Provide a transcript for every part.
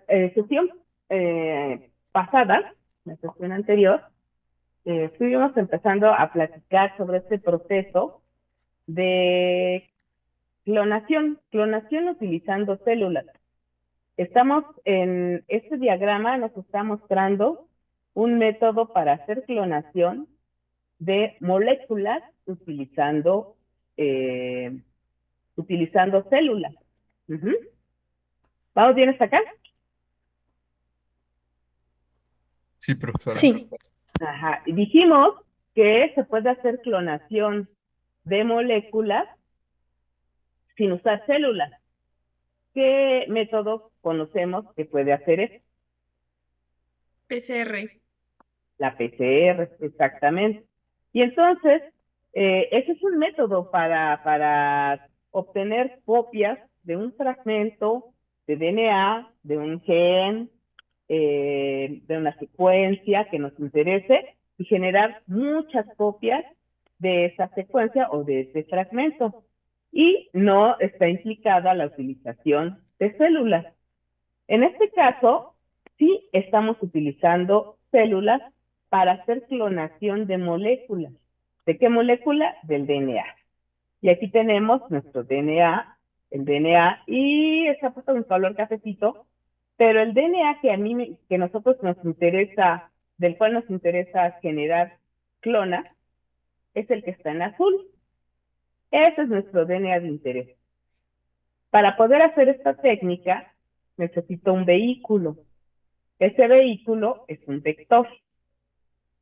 sesión pasada, la sesión anterior, estuvimos empezando a platicar sobre este proceso de clonación utilizando células. Estamos en este diagrama, nos está mostrando un método para hacer clonación de moléculas utilizando células. ¿Vamos bien hasta acá? Sí, profesora. Sí, Ajá. Y dijimos que se puede hacer clonación de moléculas sin usar células. ¿Qué método conocemos que puede hacer eso? PCR. La PCR, exactamente. Y entonces, ese es un método para obtener copias de un fragmento de DNA, de un gen, de una secuencia que nos interese y generar muchas copias de esa secuencia o de ese fragmento. Y no está implicada la utilización de células. En este caso, sí estamos utilizando células para hacer clonación de moléculas. ¿De qué molécula? Del DNA. Y aquí tenemos nuestro DNA, el DNA, y está puesto en color cafecito, pero el DNA que nosotros nos interesa, del cual nos interesa generar clonas, es el que está en azul. Ese es nuestro DNA de interés. Para poder hacer esta técnica, necesito un vehículo. Ese vehículo es un vector.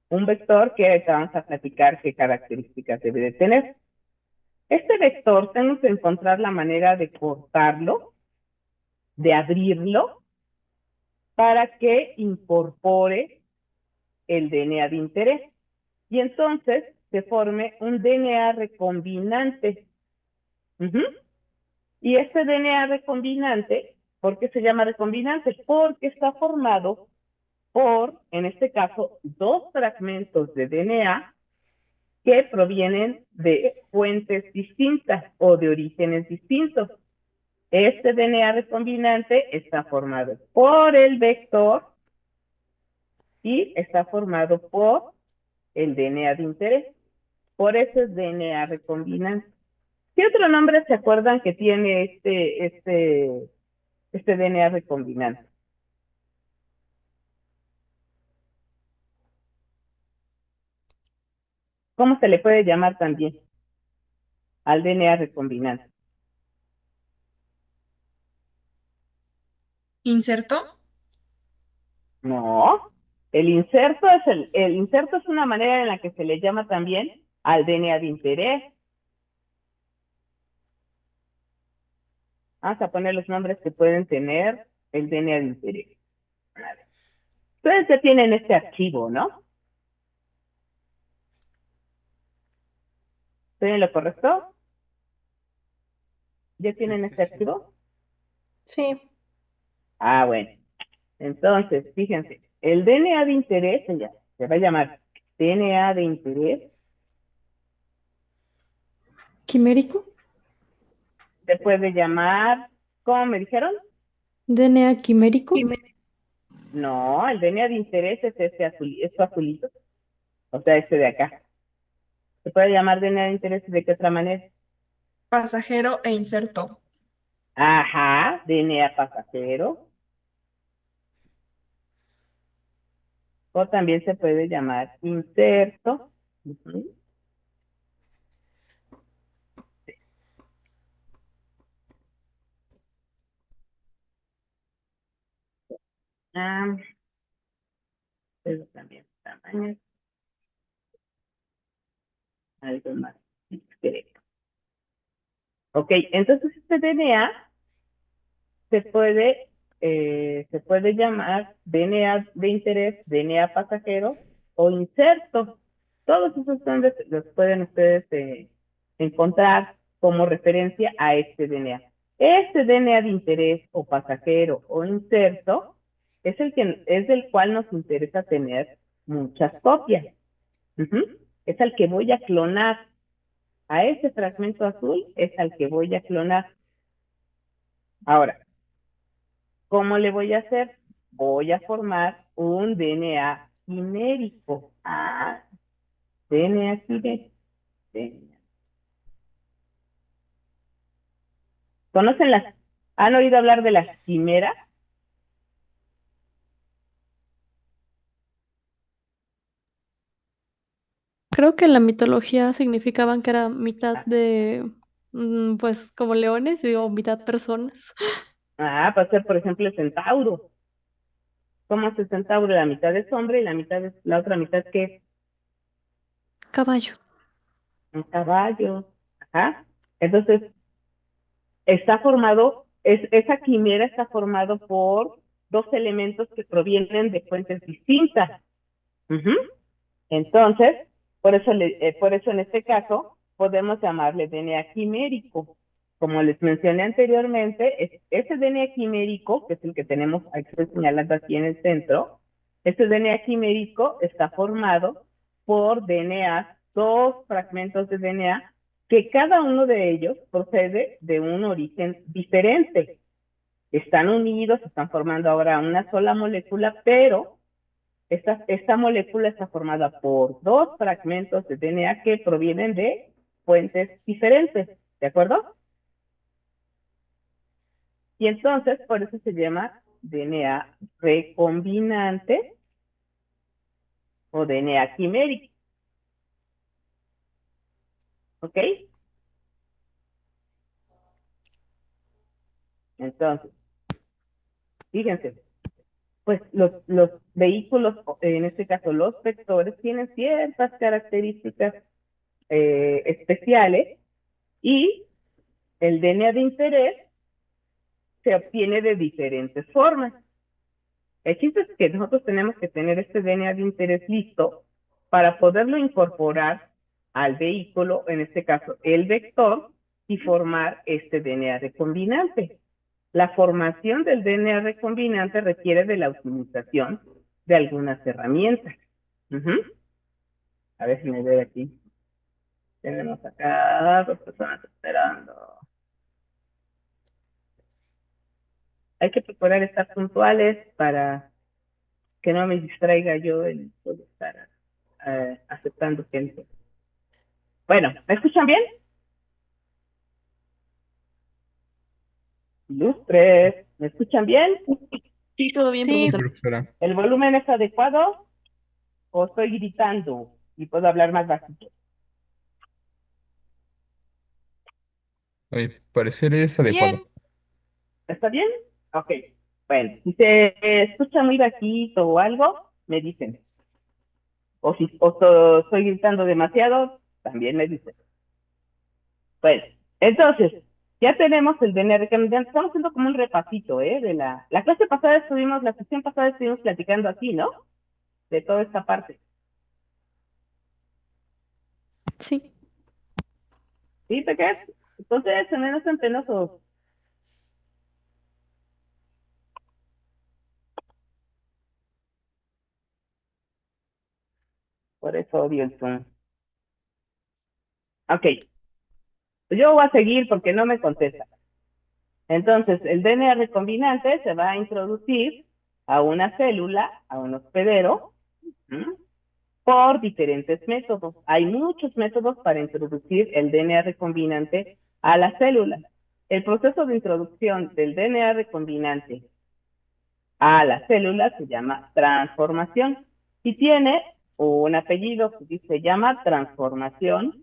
Un vector que ahorita vamos a platicar qué características debe de tener. Este vector tenemos que encontrar la manera de cortarlo, de abrirlo, para que incorpore el DNA de interés. Y entonces se forme un DNA recombinante. Y este DNA recombinante, ¿por qué se llama recombinante? Porque está formado por, en este caso, dos fragmentos de DNA que provienen de fuentes distintas o de orígenes distintos. Este DNA recombinante está formado por el vector y está formado por el DNA de interés. Por eso es DNA recombinante. ¿Qué otro nombre se acuerdan que tiene este DNA recombinante? ¿Cómo se le puede llamar también al DNA recombinante? ¿Inserto? No, el inserto es una manera en la que se le llama también al DNA de interés. Vamos a poner los nombres que pueden tener el DNA de interés. Ustedes ya tienen este archivo, ¿no? ¿Estoy en lo correcto? ¿Ya Creo tienen que este sí. archivo? Sí. Ah, bueno. Entonces, fíjense, el DNA de interés se va a llamar DNA de interés. ¿Quimérico? Se puede llamar, ¿cómo me dijeron? ¿DNA quimérico? No, el DNA de interés es este azul, esto azulito, o sea, este de acá. Se puede llamar DNA de interés de qué otra manera. Pasajero e inserto. Ajá, DNA pasajero. O también se puede llamar inserto. Ah, pero también tamaño, algo más discreto. Ok, entonces este DNA se puede llamar DNA de interés, DNA pasajero o inserto. Todos esos nombres los pueden ustedes encontrar como referencia a este DNA. Este DNA de interés o pasajero o inserto es el cual nos interesa tener muchas copias. Es al que voy a clonar. A ese fragmento azul es al que voy a clonar. Ahora, ¿Cómo le voy a hacer? Voy a formar un DNA quimérico. DNA quimérico. ¿Conocen han oído hablar de las quimeras? Creo que en la mitología significaban que era mitad de, pues, como leones o mitad personas. Puede ser, por ejemplo, el centauro. ¿Cómo es el centauro? La mitad es hombre y la otra mitad que es Caballo. un caballo. Ajá. Entonces, está formado, esa quimera está formado por dos elementos que provienen de fuentes distintas. Ujú. Entonces, por eso en este caso podemos llamarle DNA quimérico. Como les mencioné anteriormente, ese DNA quimérico, que es el que tenemos, ahí que estoy señalando aquí en el centro, ese DNA quimérico está formado por DNA, dos fragmentos de DNA, que cada uno de ellos procede de un origen diferente. Están unidos, están formando ahora una sola molécula, pero esta molécula está formada por dos fragmentos de DNA que provienen de fuentes diferentes, ¿de acuerdo? Y entonces, por eso se llama DNA recombinante o DNA quimérico. ¿Ok? Entonces, fíjense, pues los vehículos, en este caso los vectores, tienen ciertas características especiales y el DNA de interés se obtiene de diferentes formas. El chiste es que nosotros tenemos que tener este DNA de interés listo para poderlo incorporar al vehículo, en este caso el vector, y formar este DNA recombinante. La formación del DNA recombinante requiere de la utilización de algunas herramientas. A ver si me ve aquí. Tenemos acá dos personas esperando. Hay que procurar estar puntuales para que no me distraiga yo el poder estar aceptando gente. Bueno, ¿me escuchan bien? Ilustres, ¿me escuchan bien? Sí, todo bien, Sí, profesor. profesora. ¿El volumen es adecuado o estoy gritando y puedo hablar más bajito? A mi parecer es Bien. adecuado. ¿Está bien? Ok. Bueno, si se escucha muy bajito o algo, me dicen. O si estoy gritando demasiado, también me dicen. Bueno, entonces, ya tenemos el DNA recombinante. Estamos haciendo como un repasito, de la clase pasada la sesión pasada estuvimos platicando así, ¿no? De toda esta parte. Sí. ¿Sí, pequeños? Entonces, se menos en penosos. Por eso odio el Zoom. Ok, yo voy a seguir porque no me contesta. Entonces, el DNA recombinante se va a introducir a una célula, a un hospedero, por diferentes métodos. Hay muchos métodos para introducir el DNA recombinante a la célula. El proceso de introducción del DNA recombinante a la célula se llama transformación y tiene un apellido que se llama transformación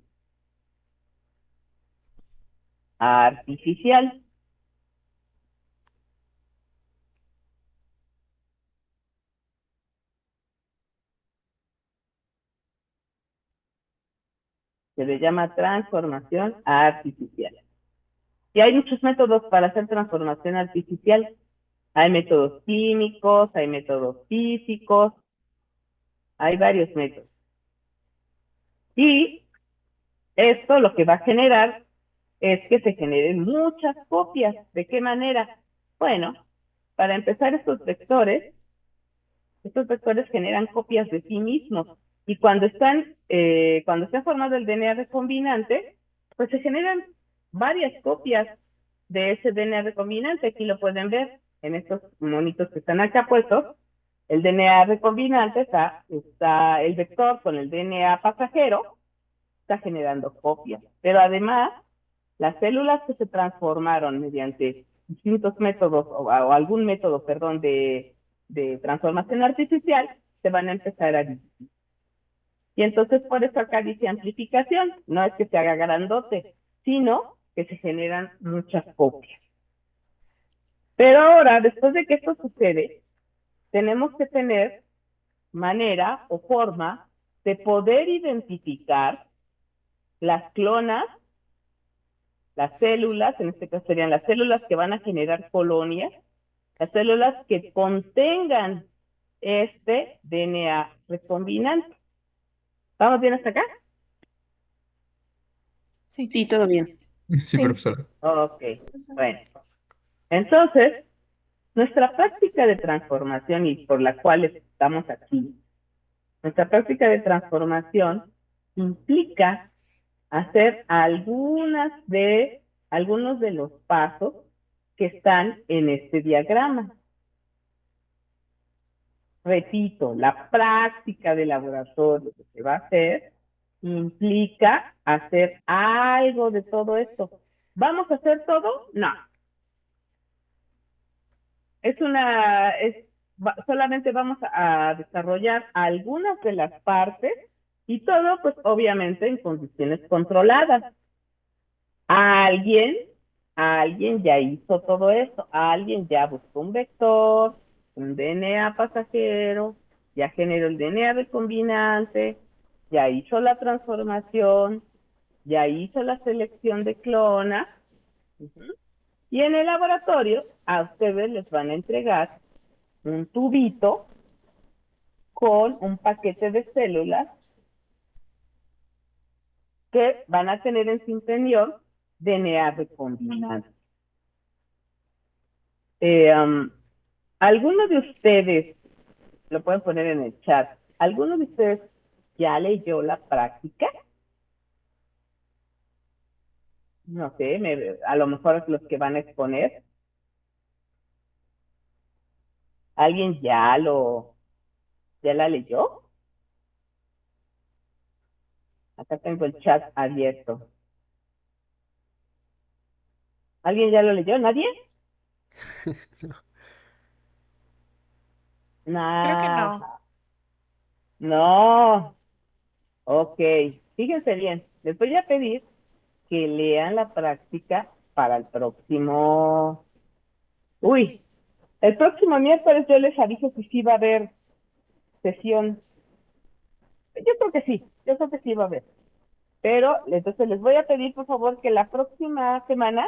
artificial. Se le llama transformación artificial. Y hay muchos métodos para hacer transformación artificial. Hay métodos químicos, hay métodos físicos, hay varios métodos. Y esto lo que va a generar es que se generen muchas copias. ¿De qué manera? Bueno, para empezar, estos vectores generan copias de sí mismos. Y cuando está formado el DNA recombinante, pues se generan varias copias de ese DNA recombinante. Aquí lo pueden ver. en estos monitos que están acá puestos, el DNA recombinante está el vector con el DNA pasajero, está generando copias. Pero además, las células que se transformaron mediante distintos métodos o algún método, perdón, de transformación artificial, se van a empezar a dividir. Y entonces por eso acá dice amplificación, no es que se haga grandote, sino que se generan muchas copias. Pero ahora, después de que esto sucede, tenemos que tener manera o forma de poder identificar las clonas, las células, en este caso serían las células que van a generar colonias, las células que contengan este DNA recombinante. ¿Vamos bien hasta acá? Sí. todo bien. Sí, Sí. profesora. Ok, bueno. Entonces, nuestra práctica de transformación y por la cual estamos aquí, nuestra práctica de transformación implica hacer algunos de los pasos que están en este diagrama. Repito, la práctica de laboratorio que se va a hacer implica hacer algo de todo esto. ¿Vamos a hacer todo? No. Solamente vamos a desarrollar algunas de las partes y todo, pues obviamente en condiciones controladas. Alguien ya hizo todo esto, alguien ya buscó un vector, un DNA pasajero, ya generó el DNA recombinante, ya hizo la transformación, ya hizo la selección de clona. Y en el laboratorio a ustedes les van a entregar un tubito con un paquete de células que van a tener en su interior DNA recombinante. ¿Alguno de ustedes, lo pueden poner en el chat, alguno de ustedes ya leyó la práctica? No sé, a lo mejor es los que van a exponer. ¿Alguien ya la leyó? Acá tengo el chat abierto. ¿Alguien ya lo leyó? ¿Nadie? Creo que no. Nada. No. Ok. Fíjense bien. Les voy a pedir que lean la práctica para el próximo. Uy, el próximo miércoles yo les aviso si sí va a haber sesión. Yo creo que sí va a haber. Pero entonces les voy a pedir por favor que la próxima semana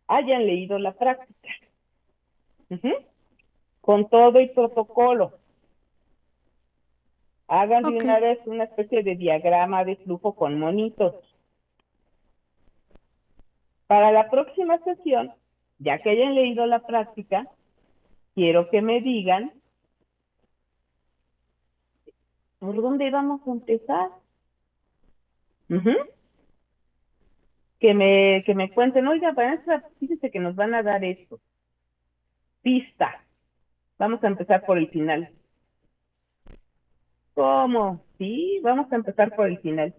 hayan leído la práctica. Ujú. Con todo y protocolo. Hagan de Ok. una vez una especie de diagrama de flujo con monitos. Para la próxima sesión, ya que hayan leído la práctica, quiero que me digan por dónde vamos a empezar. Ujú. Que me cuenten, oiga, fíjense que nos van a dar esto. Pista. Vamos a empezar por el final. ¿Cómo? Sí, vamos a empezar por el final.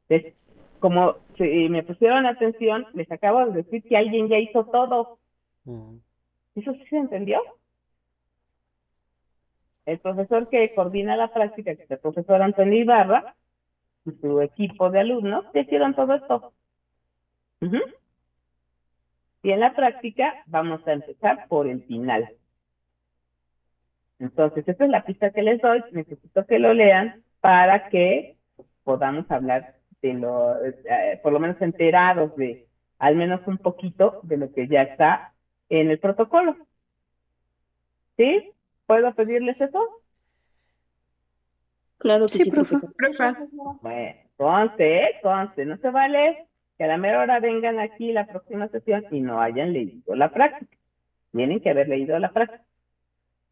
Les- Como si me pusieron atención, les acabo de decir que alguien ya hizo todo. ¿Eso sí se entendió? El profesor que coordina la práctica, que es el profesor Antonio Ibarra, y su equipo de alumnos, ya hicieron todo esto. Ujú. Y en la práctica vamos a empezar por el final. Entonces, esta es la pista que les doy. Necesito que lo lean para que podamos hablar por lo menos enterados de, al menos un poquito de lo que ya está en el protocolo. ¿Sí? ¿Puedo pedirles eso? Claro que Sí, sí, profe. profesor. Profe. Bueno, conste, no se vale que a la mera hora vengan aquí la próxima sesión y no hayan leído la práctica. Tienen que haber leído la práctica.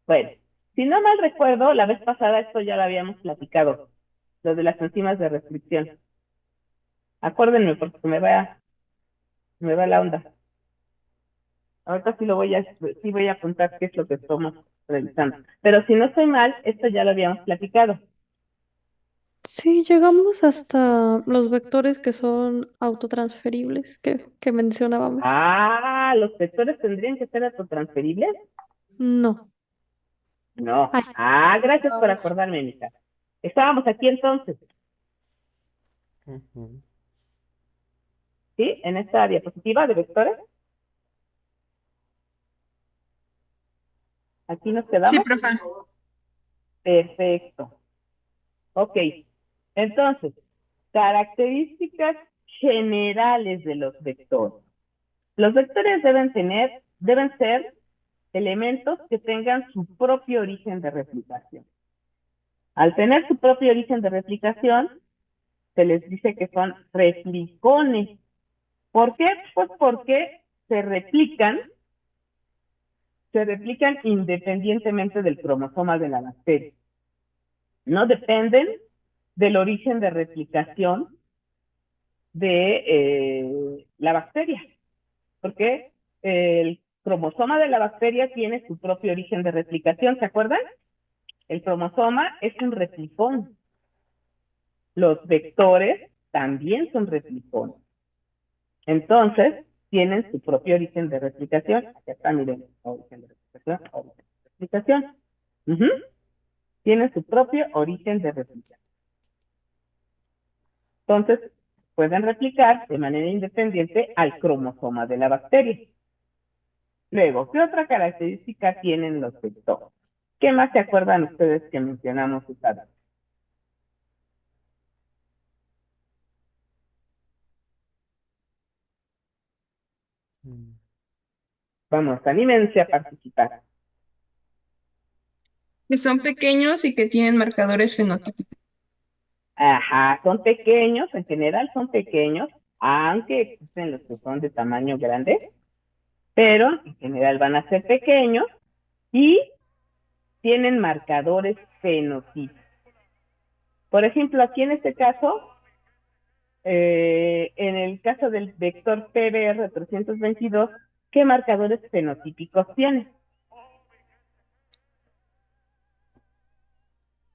Bueno, si no mal recuerdo, la vez pasada esto ya lo habíamos platicado, lo de las enzimas de restricción. Acuérdenme porque me va la onda. Ahorita sí voy a apuntar qué es lo que estamos revisando. Pero si no estoy mal, esto ya lo habíamos platicado. Sí, llegamos hasta los vectores que son autotransferibles que mencionábamos. Ah, ¿los vectores tendrían que ser autotransferibles? No. No. Ay, Ah, gracias por Todos. acordarme, Mika. Estábamos aquí entonces, Ujú. ¿sí? En esta diapositiva de vectores. Aquí nos Sí, quedamos. profe. Perfecto. Ok. Entonces, características generales de los vectores. Los vectores deben ser elementos que tengan su propio origen de replicación. Al tener su propio origen de replicación, se les dice que son replicones. ¿Por qué? Pues porque se replican independientemente del cromosoma de la bacteria. No dependen del origen de replicación de la bacteria, porque el cromosoma de la bacteria tiene su propio origen de replicación, ¿se acuerdan? El cromosoma es un replicón. Los vectores también son replicones. Entonces, tienen su propio origen de replicación. Aquí está, miren, origen de replicación, origen de replicación. Ujú. Tienen su propio origen de replicación. Entonces, pueden replicar de manera independiente al cromosoma de la bacteria. Luego, ¿qué otra característica tienen los vectores? ¿Qué más se acuerdan ustedes que mencionamos esta vez? Mm. Vamos, anímense a participar. Que son pequeños y que tienen marcadores fenotípicos. Ajá, son pequeños, en general son pequeños, aunque existen los que son de tamaño grande, pero en general van a ser pequeños y tienen marcadores fenotípicos. Por ejemplo, aquí en este caso, en el caso del vector PBR322, ¿qué marcadores fenotípicos tiene?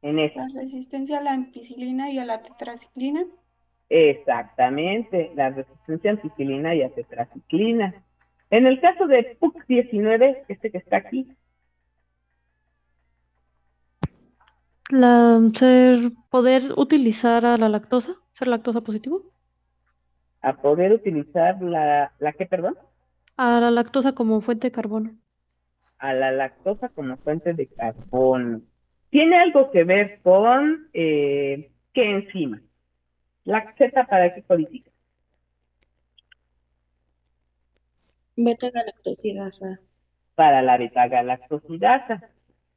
En ese. La resistencia a la ampicilina y a la tetraciclina. Exactamente, la resistencia a ampicilina y a tetraciclina. En el caso de PUC19, este que está aquí, poder utilizar a la lactosa, ser lactosa positivo, a poder utilizar ¿la qué, perdón? a la lactosa como fuente de carbono. A la lactosa como fuente de carbono. Tiene algo que ver con qué enzima. La Z para qué codifica. Beta-galactosidasa. Para la beta-galactosidasa.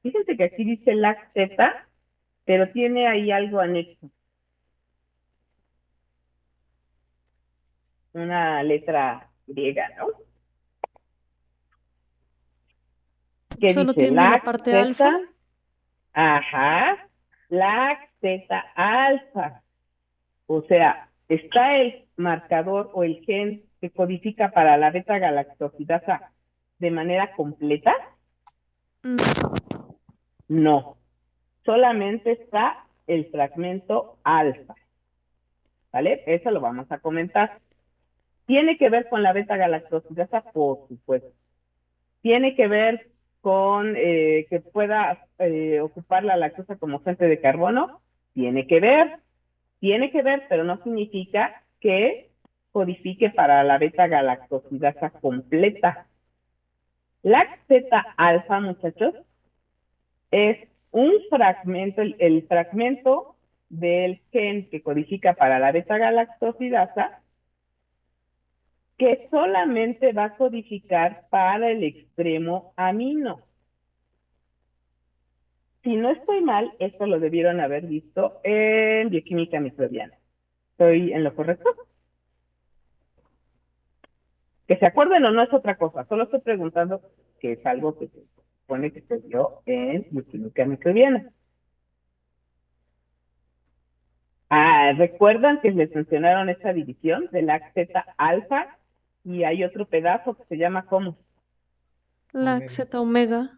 Fíjense que aquí dice LAC-Z, pero tiene ahí algo anexo. Una letra griega, ¿no? ¿Qué Solo dice? tiene la parte alfa. LAC-Z. Ajá. LAC-Z alfa. O sea, está el marcador o el gen que codifica para la beta-galactosidasa de manera completa. Mm, No. Solamente está el fragmento alfa. ¿Vale? Eso lo vamos a comentar. Tiene que ver con la beta-galactosidasa, por supuesto. Tiene que ver con que pueda ocupar la lactosa como fuente de carbono. Tiene que ver, pero no significa que codifique para la beta-galactosidasa completa. La Z-alfa, muchachos, es un fragmento, el fragmento del gen que codifica para la beta-galactosidasa que solamente va a codificar para el extremo amino. Si no estoy mal, esto lo debieron haber visto en bioquímica microbiana. ¿Estoy en lo correcto? Que se acuerden o no es otra cosa, solo estoy preguntando que es algo que se supone que se vio en bioquímica microbiana. Ah, ¿recuerdan que les mencionaron esta división de la Z alfa y hay otro pedazo que se llama ¿cómo? La Omega. Z omega.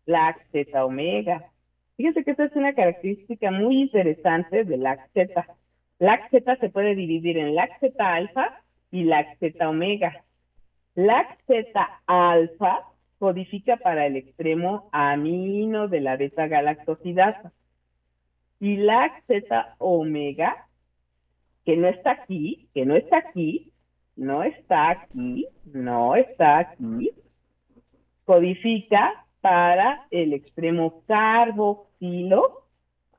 la Z omega. Fíjense que esta es una característica muy interesante de la Z. La Z se puede dividir en la Z alfa y la Z omega. La Z alfa codifica para el extremo amino de la beta galactosidasa. Y la Z omega, que no está aquí, que no está aquí, no está aquí, no está aquí, codifica para el extremo carboxilo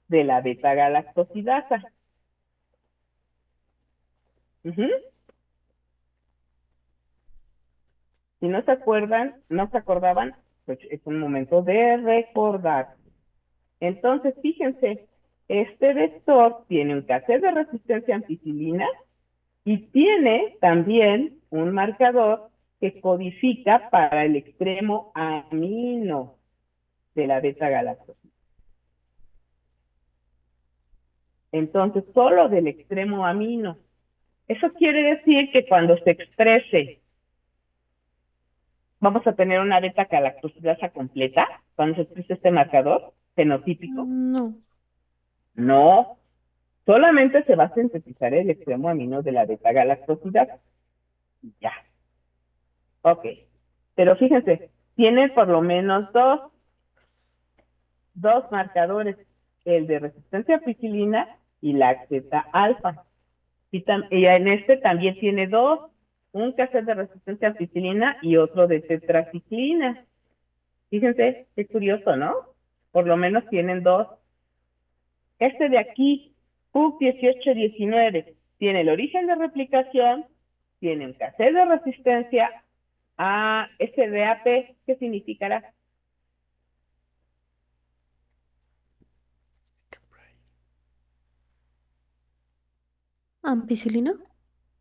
de la beta galactosidasa. Ujú. Si no se acuerdan, no se acordaban, pues es un momento de recordar. Entonces, fíjense, este vector tiene un cassette de resistencia ampicilina y tiene también un marcador que codifica para el extremo amino de la beta galactosidasa. Entonces, solo del extremo amino. Eso quiere decir que cuando se exprese, vamos a tener una beta galactosidasa completa, cuando se exprese este marcador fenotípico. No. No, solamente se va a sintetizar el extremo amino de la beta galactosidasa. Ya. Ok. Pero fíjense, tiene por lo menos dos marcadores, el de resistencia a ampicilina y la Z alfa. Y en este también tiene dos, un cassette de resistencia a ampicilina y otro de tetraciclina. Fíjense, qué curioso, ¿no? Por lo menos tienen dos. Este de aquí, PUC 1819, tiene el origen de replicación, tiene un cassette de resistencia a SDAP. ¿Qué significará? ¿Ampicilina?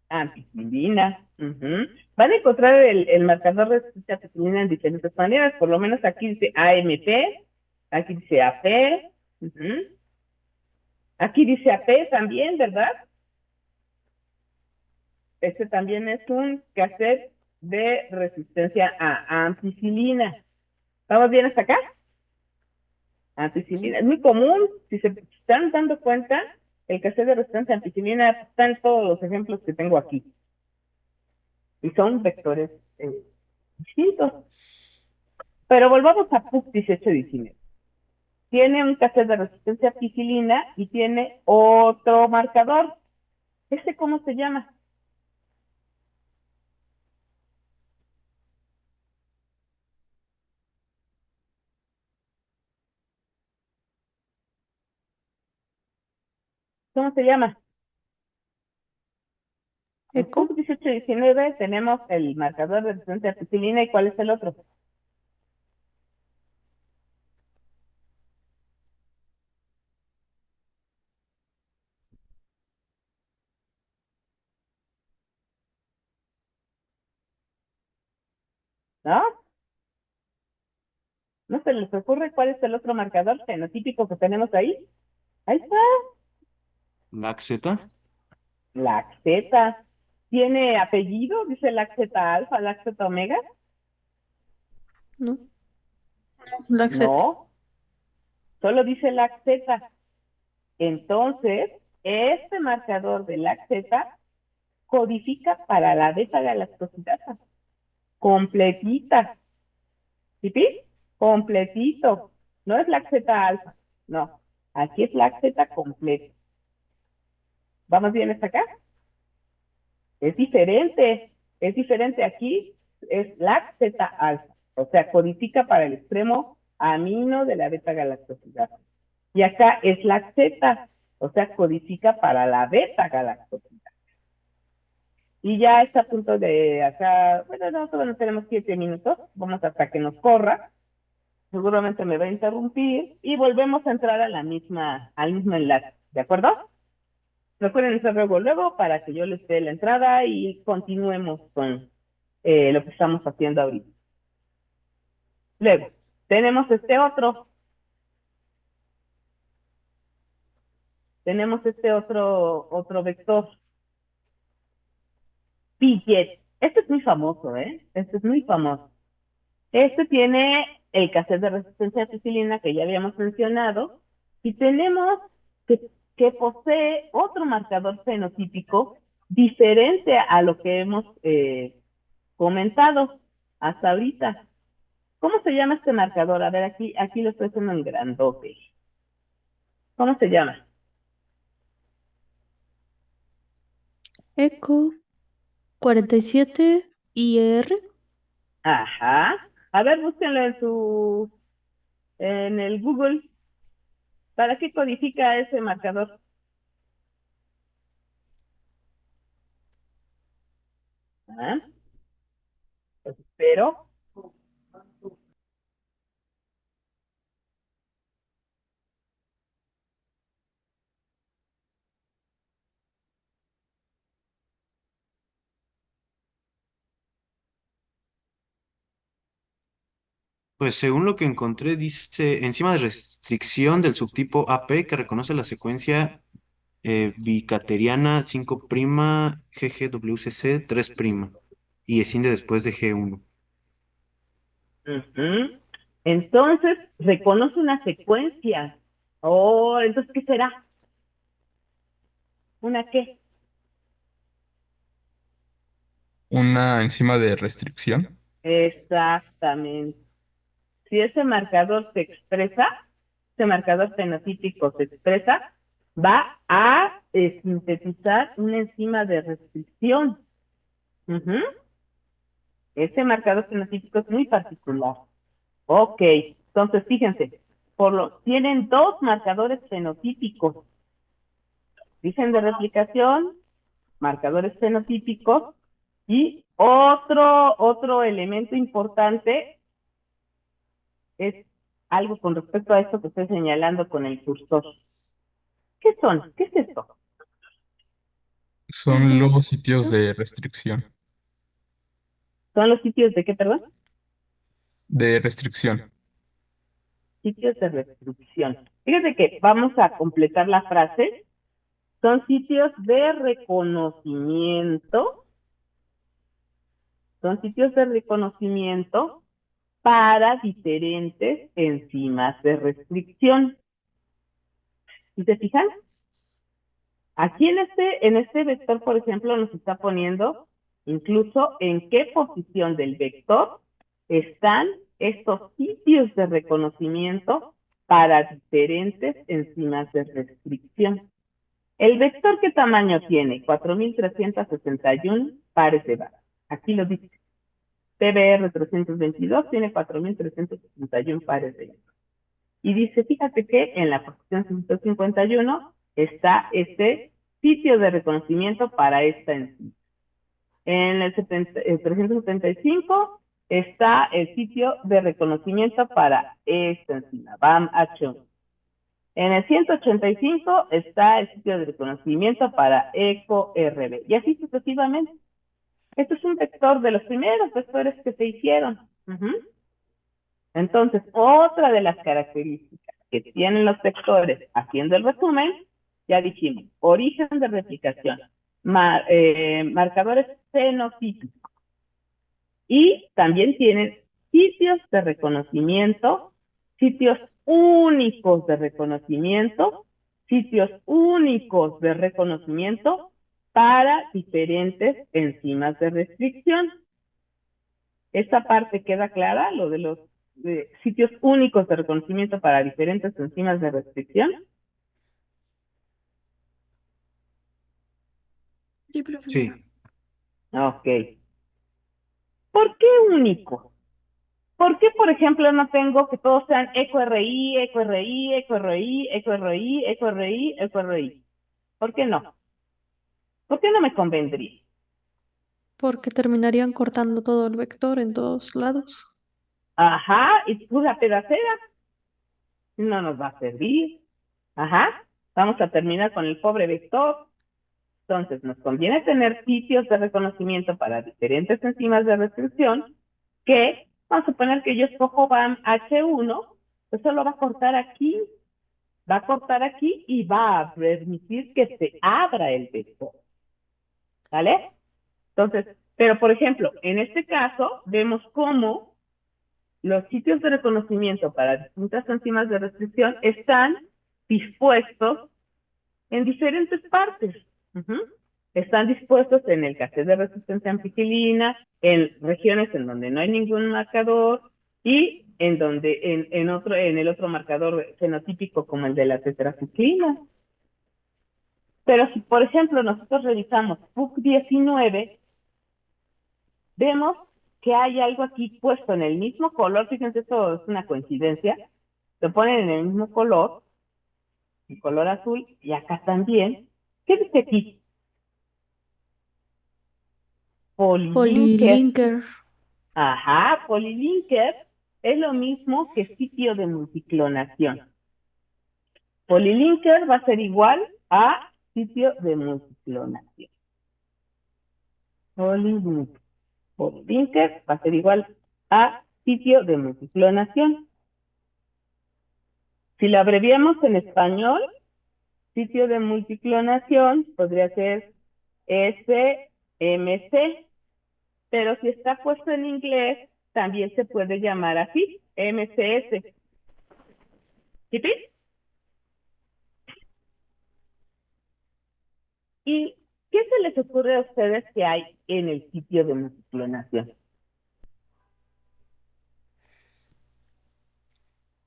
Ampicilina. Ujú. Van a encontrar el marcador de resistencia a ampicilina en diferentes maneras. Por lo menos aquí dice AMP, aquí dice AP. Ujú. Aquí dice AP también, ¿verdad? Este también es un cassette de resistencia a ampicilina. ¿Vamos bien hasta acá? Ampicilina. Es muy común, si se están dando cuenta, el cassette de resistencia a ampicilina está en todos los ejemplos que tengo aquí. Y son vectores distintos. Pero volvamos a PUC 1819. Tiene un cassette de resistencia a ampicilina y tiene otro marcador. ¿Este cómo se llama? ¿Cómo se llama? En ¿Eco? PUC 1819 tenemos el marcador de resistencia a ampicilina y ¿cuál es el otro? ¿No? ¿No se les ocurre cuál es el otro marcador fenotípico que tenemos ahí? Ahí está, ¿Laxeta? Laxeta. ¿Tiene apellido? Dice Laxeta alfa, Laxeta omega. No. La Z. No, solo dice Laxeta. Entonces, este marcador de Laxeta codifica para la beta galactosidasa. Completita. ¿Sí, pi? Completito. No es Laxeta alfa. No. Aquí es Laxeta completa. ¿Vamos bien hasta acá? Es diferente aquí, es Z alfa, o sea, codifica para el extremo amino de la beta galactosidasa. Y acá es la Z, o sea, codifica para la beta galactosidasa. Y ya está a punto de acá, bueno, no, todavía no tenemos 7 minutos, vamos hasta que nos corra, seguramente me va a interrumpir y volvemos a entrar a al mismo enlace, ¿de acuerdo? Recuerden hacer luego para que yo les dé la entrada y continuemos con lo que estamos haciendo ahorita. Luego, tenemos otro vector, Piget. Este es muy famoso, ¿eh? Este es muy famoso. Este tiene el cassette de resistencia a ampicilina que ya habíamos mencionado, y tenemos que posee otro marcador fenotípico diferente a lo que hemos comentado hasta ahorita. ¿Cómo se llama este marcador? A ver, aquí lo estoy haciendo en grandote. ¿Cómo se llama? Eco 47 IR. Ajá. A ver, búsquenlo en el Google. ¿Para qué codifica ese marcador? ¿Ah? Pues espero. Pues según lo que encontré, dice enzima de restricción del subtipo AP que reconoce la secuencia bicateriana 5' GGWCC 3' y escinde después de G1. Ujú. Entonces, reconoce una secuencia. Oh, entonces, ¿qué será? ¿Una qué? Una enzima de restricción. Exactamente. Si ese marcador se expresa, ese marcador fenotípico se expresa, va a sintetizar una enzima de restricción. Ujú. Ese marcador fenotípico es muy particular. Ok, entonces fíjense, tienen dos marcadores fenotípicos. Dicen de replicación, marcadores fenotípicos, y otro elemento importante es algo con respecto a esto que estoy señalando con el cursor. ¿Qué son? ¿Qué es esto? Son los sitios de restricción. ¿Son los sitios de qué, perdón? De restricción. Sitios de restricción. Fíjense que vamos a completar la frase. Son sitios de reconocimiento. Son sitios de reconocimiento para diferentes enzimas de restricción. ¿Y se fijan? Aquí en este vector, por ejemplo, nos está poniendo incluso en qué posición del vector están estos sitios de reconocimiento para diferentes enzimas de restricción. ¿El vector qué tamaño tiene? 4.361 pares de barras. Aquí lo dice. PBR 322 tiene 4.361 pares de barras. Y dice, fíjate que en la posición 151 está este sitio de reconocimiento para esta enzima. En el 375 está el sitio de reconocimiento para esta enzima, BAM-H1. En el 185 está el sitio de reconocimiento para ECO-RB. Y así sucesivamente. Este es un vector de los primeros vectores que se hicieron. Entonces, otra de las características que tienen los vectores, haciendo el resumen, ya dijimos, origen de replicación, marcadores fenotípicos, y también tienen sitios de reconocimiento, sitios únicos de reconocimiento, sitios únicos de reconocimiento para diferentes enzimas de restricción. Esta parte queda clara, lo de los sitios únicos de reconocimiento para diferentes enzimas de restricción. Sí, profesora. Sí, Ok. ¿Por qué único? ¿Por qué, por ejemplo, no tengo que todos sean EcoRI, EcoRI, EcoRI, EcoRI, EcoRI, EcoRI? ¿Por qué no? ¿Por qué no me convendría? Porque terminarían cortando todo el vector en todos lados. Ajá, y pura pedacera no nos va a servir. Ajá, vamos a terminar con el pobre vector. Entonces, nos conviene tener sitios de reconocimiento para diferentes enzimas de restricción que, vamos a suponer que yo escojo BAM H1, pues solo va a cortar aquí y va a permitir que se abra el vector. ¿Vale? Entonces, pero por ejemplo, en este caso, vemos cómo los sitios de reconocimiento para distintas enzimas de restricción están dispuestos en diferentes partes. Ujú. Están dispuestos en el cassette de resistencia a ampicilina, en regiones en donde no hay ningún marcador y en el otro marcador fenotípico como el de la tetraciclina. Pero si, por ejemplo, nosotros revisamos PUC19, vemos que hay algo aquí puesto en el mismo color. Fíjense, esto es una coincidencia. Lo ponen en el mismo color, el color azul, y acá también. ¿Qué dice aquí? Polilinker. Polilinker. Ajá, polilinker es lo mismo que sitio de multiclonación. Polilinker va a ser igual a sitio de multiclonación. Polilinker. Polilinker va a ser igual a sitio de multiclonación. Si lo abreviamos en español, sitio de multiclonación podría ser SMC, pero si está puesto en inglés, también se puede llamar así, MCS. ¿Sí? ¿Y qué se les ocurre a ustedes que hay en el sitio de multiclonación?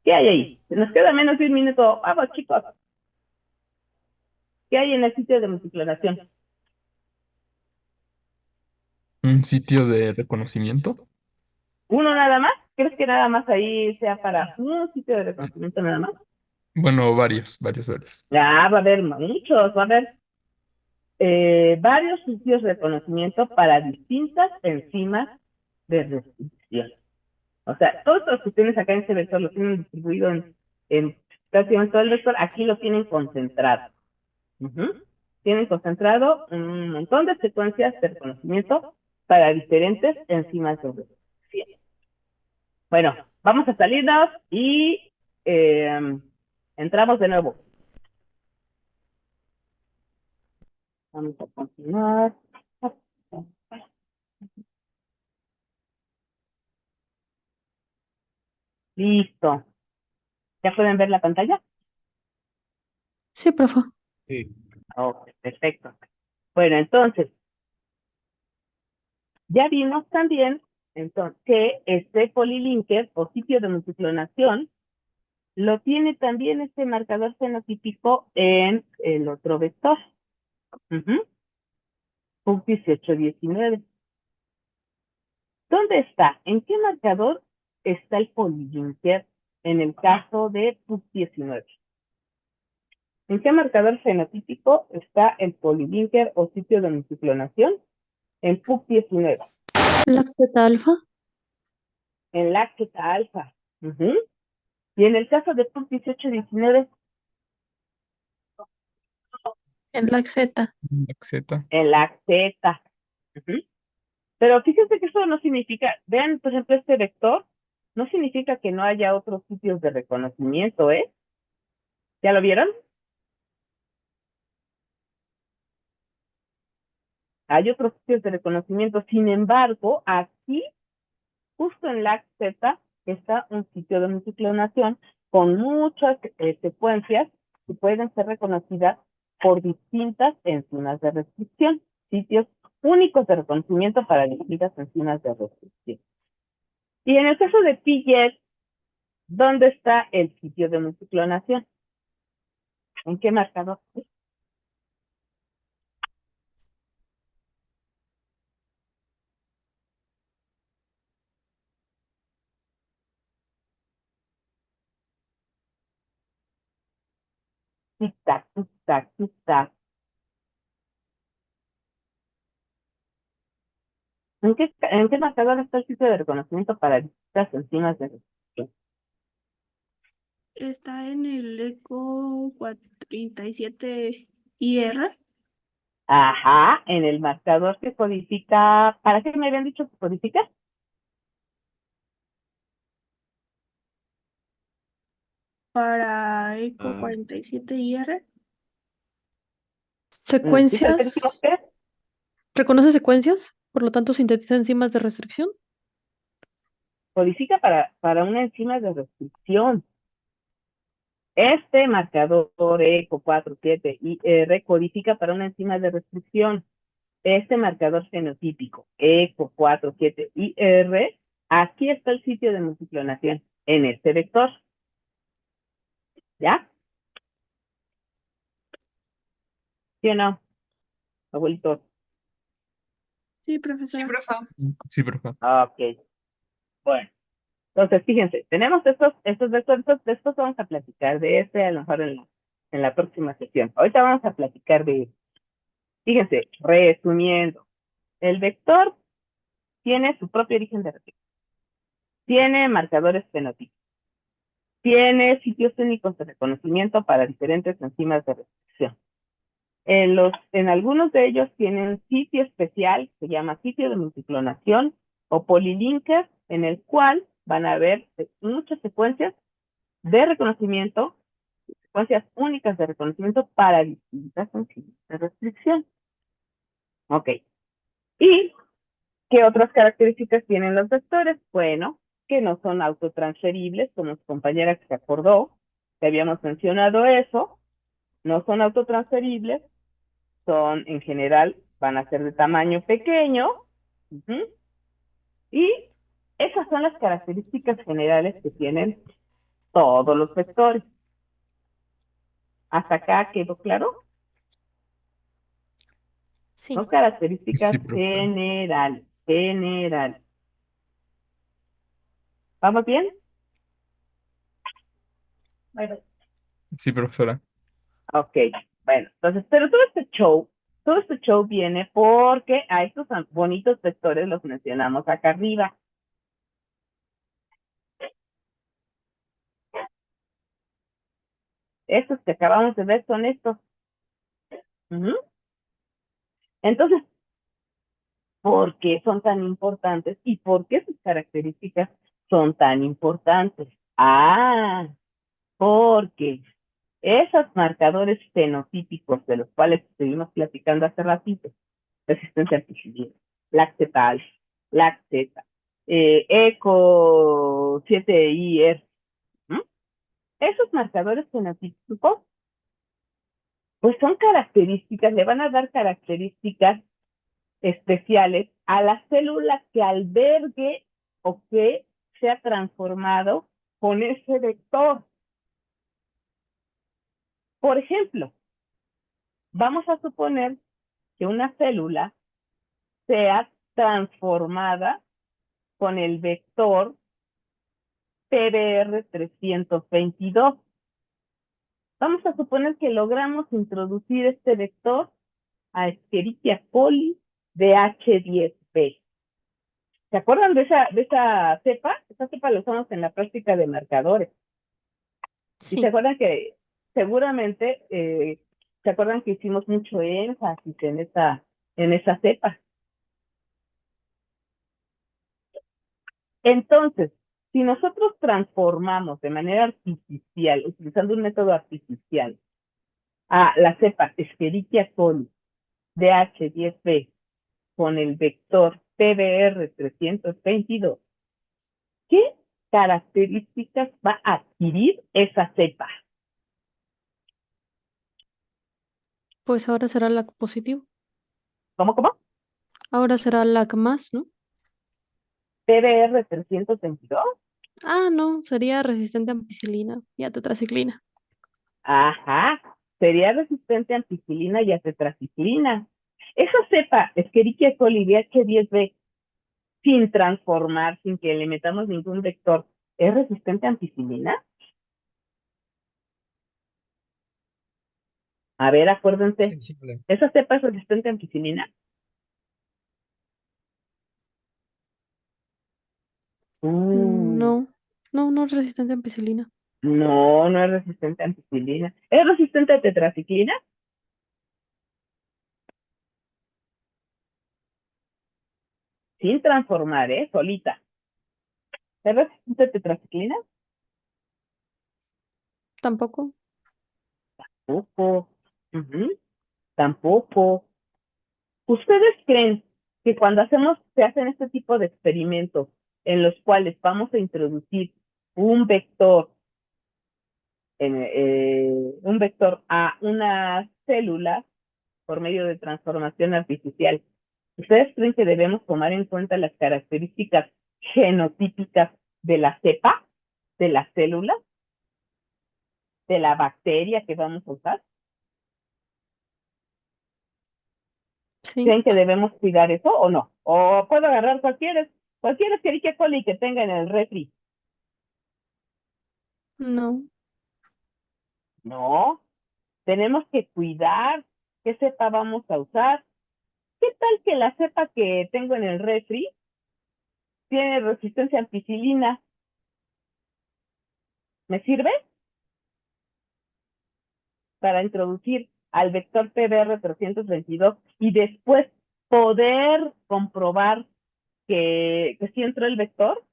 ¿Qué hay ahí? Nos queda menos de un minuto. Vamos, chicos. ¿Qué hay en el sitio de multiclonación? Un sitio de reconocimiento. ¿Uno nada más? ¿Crees que nada más ahí sea para un sitio de reconocimiento nada más? Bueno, varios. Va a haber muchos, va a haber varios sitios de reconocimiento para distintas enzimas de restricción. O sea, todos los que tienes acá en este vector lo tienen distribuido en prácticamente todo el vector, aquí lo tienen concentrado. Ujú. Tienen concentrado un montón de secuencias de reconocimiento para diferentes enzimas de restricción. Bueno, vamos a salirnos y entramos de nuevo. Vamos a continuar. Listo. ¿Ya pueden ver la pantalla? Sí, profe. Sí. Ok, perfecto. Bueno, entonces, ya vimos también entonces, que este polilinker o sitio de multiclonación lo tiene también este marcador fenotípico en el otro vector. PUC 1819. ¿Dónde está? ¿En qué marcador está el polilinker en el caso de PUC 19? ¿En qué marcador fenotípico está el polilinker o sitio de multiclonación? En PUC 19. Lacteta alfa. En lacteta alfa. Ujú. Y en el caso de PUC 1819, En Laxeta. Z. en lacteta. Ujú. Pero fíjense que eso no significa, vean, por ejemplo, este vector, no significa que no haya otros sitios de reconocimiento, ¿eh? ¿Ya lo vieron? Hay otros sitios de reconocimiento. Sin embargo, aquí, justo en lacteta, está un sitio de multiclonación con muchas secuencias que pueden ser reconocidas por distintas enzimas de restricción, sitios únicos de reconocimiento para distintas enzimas de restricción. Y en el caso de PGES, ¿dónde está el sitio de multiclonación? ¿En qué marcador? Tic-tac, tic-tac, tic-tac. ¿En qué marcador está el sitio de reconocimiento para distintas enzimas de restricción? Está en el eco 37IR. Ajá, en el marcador que codifica. ¿Para qué me habían dicho que codifica? Para eco Ah, 47IR. ¿Sí fue el que dijimos Secuencias. que es? Reconoce secuencias, por lo tanto sintetiza enzimas de restricción. codifica para una enzima de restricción. Este marcador ECO47IR codifica para una enzima de restricción. Este marcador fenotípico ECO47IR, aquí está el sitio de multiclonación, en este vector. ¿Ya? ¿Sí o no, abuelito? Sí, Sí, profesora. profe. Sí, profe. Ok, bueno. Entonces, fíjense, tenemos estos vectores, de estos vamos a platicar de este a lo mejor en la próxima sesión. Ahorita vamos a platicar de este. Fíjense, resumiendo, el vector tiene su propio origen de restricción, tiene marcadores fenotípicos, tiene sitios únicos de reconocimiento para diferentes enzimas de restricción. En algunos de ellos tienen sitio especial, se llama sitio de multiclonación o polilinker, en el cual van a haber muchas secuencias de reconocimiento, secuencias únicas de reconocimiento para distintas enzimas de restricción. Ok. ¿Y qué otras características tienen los vectores? Bueno, que no son autotransferibles, como su compañera que se acordó, que habíamos mencionado eso, no son autotransferibles, son en general, van a ser de tamaño pequeño, y esas son las características generales que tienen todos los vectores. ¿Hasta acá quedó claro? Sí. Son características Sí, profe. generales. ¿Vamos bien? Bueno, Sí, profesora. ok, bueno, entonces, pero todo este show viene porque a estos bonitos vectores los mencionamos acá arriba. Estos que acabamos de ver son estos. Ujú. Entonces, ¿por qué son tan importantes y por qué sus características son tan importantes? Ah, porque esos marcadores fenotípicos de los cuales estuvimos platicando hace ratito, resistencia a penicilina, lactetal, lacteta, ECO 7IR, esos marcadores fenotípicos, pues son características, le van a dar características especiales a la célula que albergue o que sea transformado con ese vector. Por ejemplo, vamos a suponer que una célula sea transformada con el vector PBR322. Vamos a suponer que logramos introducir este vector a Escherichia coli de H10B. ¿Se acuerdan de esa cepa? Esa cepa la usamos en la práctica de marcadores. Y Sí. se acuerdan que seguramente, se acuerdan que hicimos mucho énfasis en esa cepa. Entonces, si nosotros transformamos de manera artificial, utilizando un método artificial, a la cepa Escherichia coli de H10B con el vector PBR322, ¿qué características va a adquirir esa cepa? Pues ahora será LAC positivo. ¿Cómo? Ahora será LAC más, ¿no? PBR322. Ah, no, sería resistente a ampicilina y a tetraciclina. Ajá, sería resistente a ampicilina y a tetraciclina. Esa cepa Escherichia coli de H10B, sin transformar, sin que le metamos ningún vector, ¿es resistente a ampicilina? A ver, acuérdense, Sensible. ¿esa cepa es resistente a ampicilina? No, no es resistente a ampicilina. No es resistente a ampicilina. ¿Es resistente a tetraciclina? Sin transformar, solita. ¿Es resistente a tetraciclina? Tampoco. Tampoco. Tampoco. ¿Ustedes creen que cuando se hacen este tipo de experimentos, en los cuales vamos a introducir un vector, un vector a una célula por medio de transformación artificial, ¿ustedes creen que debemos tomar en cuenta las características genotípicas de la cepa, de la célula, de la bacteria que vamos a usar? Sí, ¿Creen que debemos cuidar eso o no? ¿O puedo agarrar cualquier Escherichia coli que tenga en el refri? no. No, tenemos que cuidar qué cepa vamos a usar. ¿Qué tal que la cepa que tengo en el refri tiene resistencia a ampicilina? ¿Me sirve para introducir al vector PBR322 y después poder comprobar que sí entró el vector?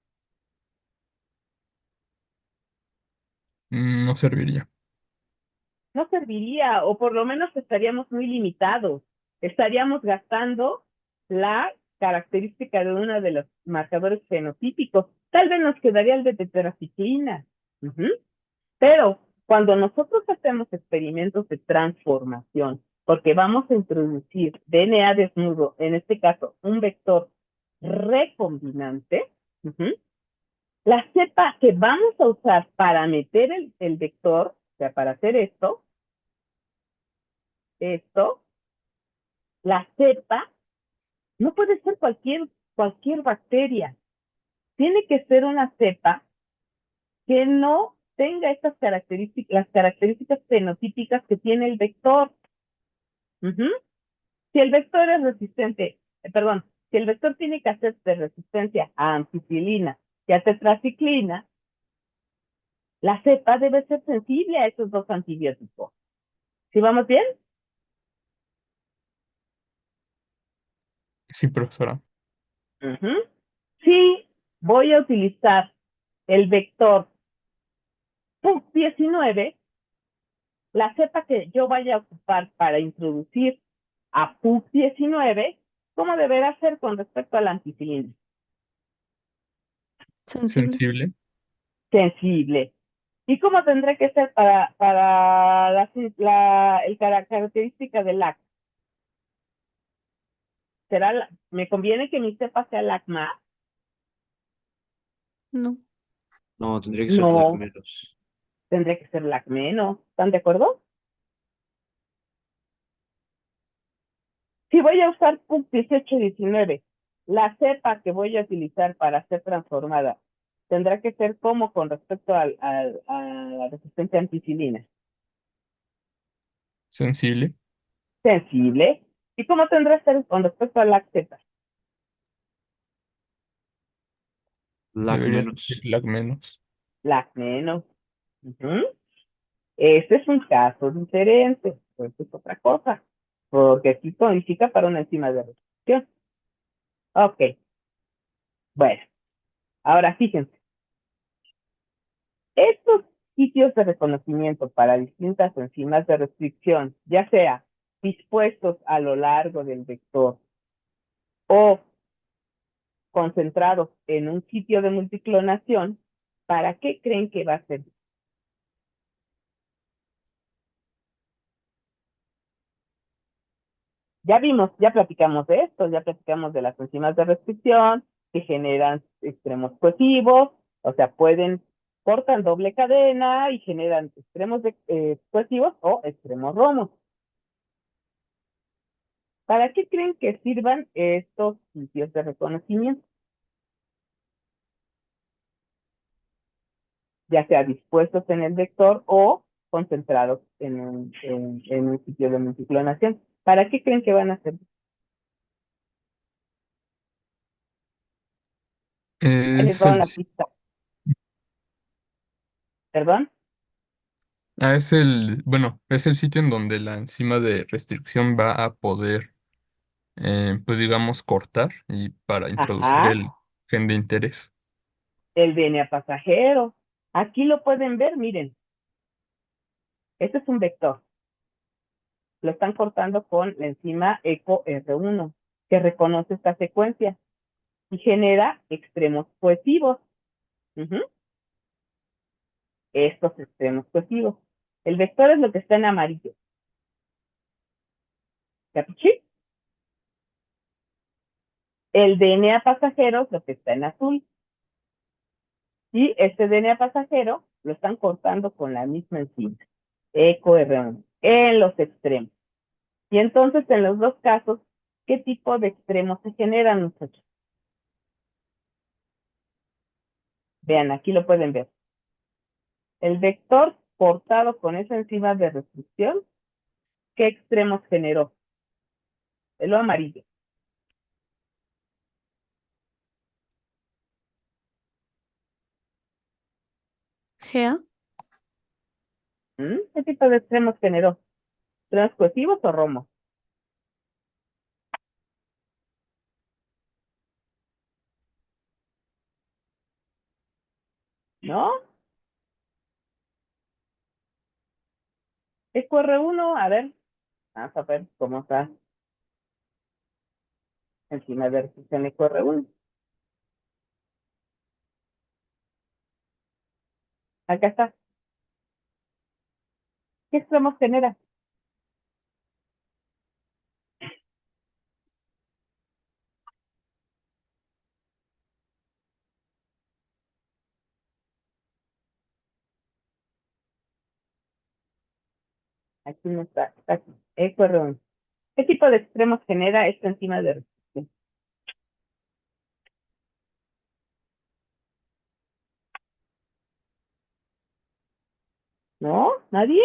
No serviría. No serviría, o por lo menos estaríamos muy limitados. Estaríamos gastando la característica de uno de los marcadores fenotípicos. Tal vez nos quedaría el de tetraciclina. Pero cuando nosotros hacemos experimentos de transformación, porque vamos a introducir DNA desnudo, en este caso un vector recombinante, la cepa que vamos a usar para meter el vector, o sea, para hacer esto, la cepa no puede ser cualquier bacteria. Tiene que ser una cepa que no tenga estas características, las características fenotípicas que tiene el vector. Si el vector es resistente, si el vector tiene que hacer de resistencia a ampicilina y a tetraciclina, la cepa debe ser sensible a esos dos antibióticos. ¿Sí vamos bien? Sí, profesora. Si voy a utilizar el vector PUC19, la cepa que yo vaya a ocupar para introducir a PUC19, ¿cómo deberá ser con respecto a la ampicilina? Sensible. Sensible. Sensible. ¿Y cómo tendrá que ser para la característica del LAC? ¿Me conviene que mi cepa sea LAC+? No. No, tendría que ser No, lacmeros. tendría que ser LAC-, ¿no? ¿Están de acuerdo? Si voy a usar PUC 1819, la cepa que voy a utilizar para ser transformada tendrá que ser como con respecto a la resistencia a ampicilina. Sensible. Sensible. ¿Y cómo tendrá que ser con respecto a la cepa? Debería ser Lacmenos. lag menos. LAC-. Este es un caso diferente, pues es otra cosa, porque aquí codifica para una enzima de reacción. Ok, bueno, ahora fíjense, estos sitios de reconocimiento para distintas enzimas de restricción, ya sea dispuestos a lo largo del vector o concentrados en un sitio de multiclonación, ¿para qué creen que va a ser? Ya vimos, ya platicamos de esto, ya platicamos de las enzimas de restricción que generan extremos cohesivos, o sea, cortan doble cadena y generan extremos cohesivos o extremos romos. ¿Para qué creen que sirvan estos sitios de reconocimiento? Ya sea dispuestos en el vector o concentrados en un sitio de multiclonación. ¿Para qué creen que van a servir? Ahí les Es va el, una pista. ¿Perdón? bueno, es el sitio en donde la enzima de restricción va a poder, pues digamos, cortar y para introducir Ajá, el gen de interés. el DNA pasajero. Aquí lo pueden ver, miren. Este es un vector. Lo están cortando con la enzima EcoR1, que reconoce esta secuencia. y genera extremos cohesivos. Ujú. Estos extremos cohesivos. El vector es lo que está en amarillo. ¿Capichi? El DNA pasajero es lo que está en azul. Y este DNA pasajero lo están cortando con la misma enzima, EcoR1, en los extremos. Y entonces, en los dos casos, ¿qué tipo de extremos se generan, muchachos? Vean, aquí lo pueden ver. El vector cortado con esa enzima de restricción, ¿qué extremos generó? El lo amarillo. GA. ¿Qué tipo de extremos generó? ¿Extremos cohesivos o romos? ¿No? EcoR1, a ver, vamos a ver cómo está enzima de restricción EcoR1. Acá está. ¿Qué extremos genera? Aquí no está, está aquí. EcoR1. ¿Qué tipo de extremos genera esta enzima de restricción? ¿No? ¿Nadie?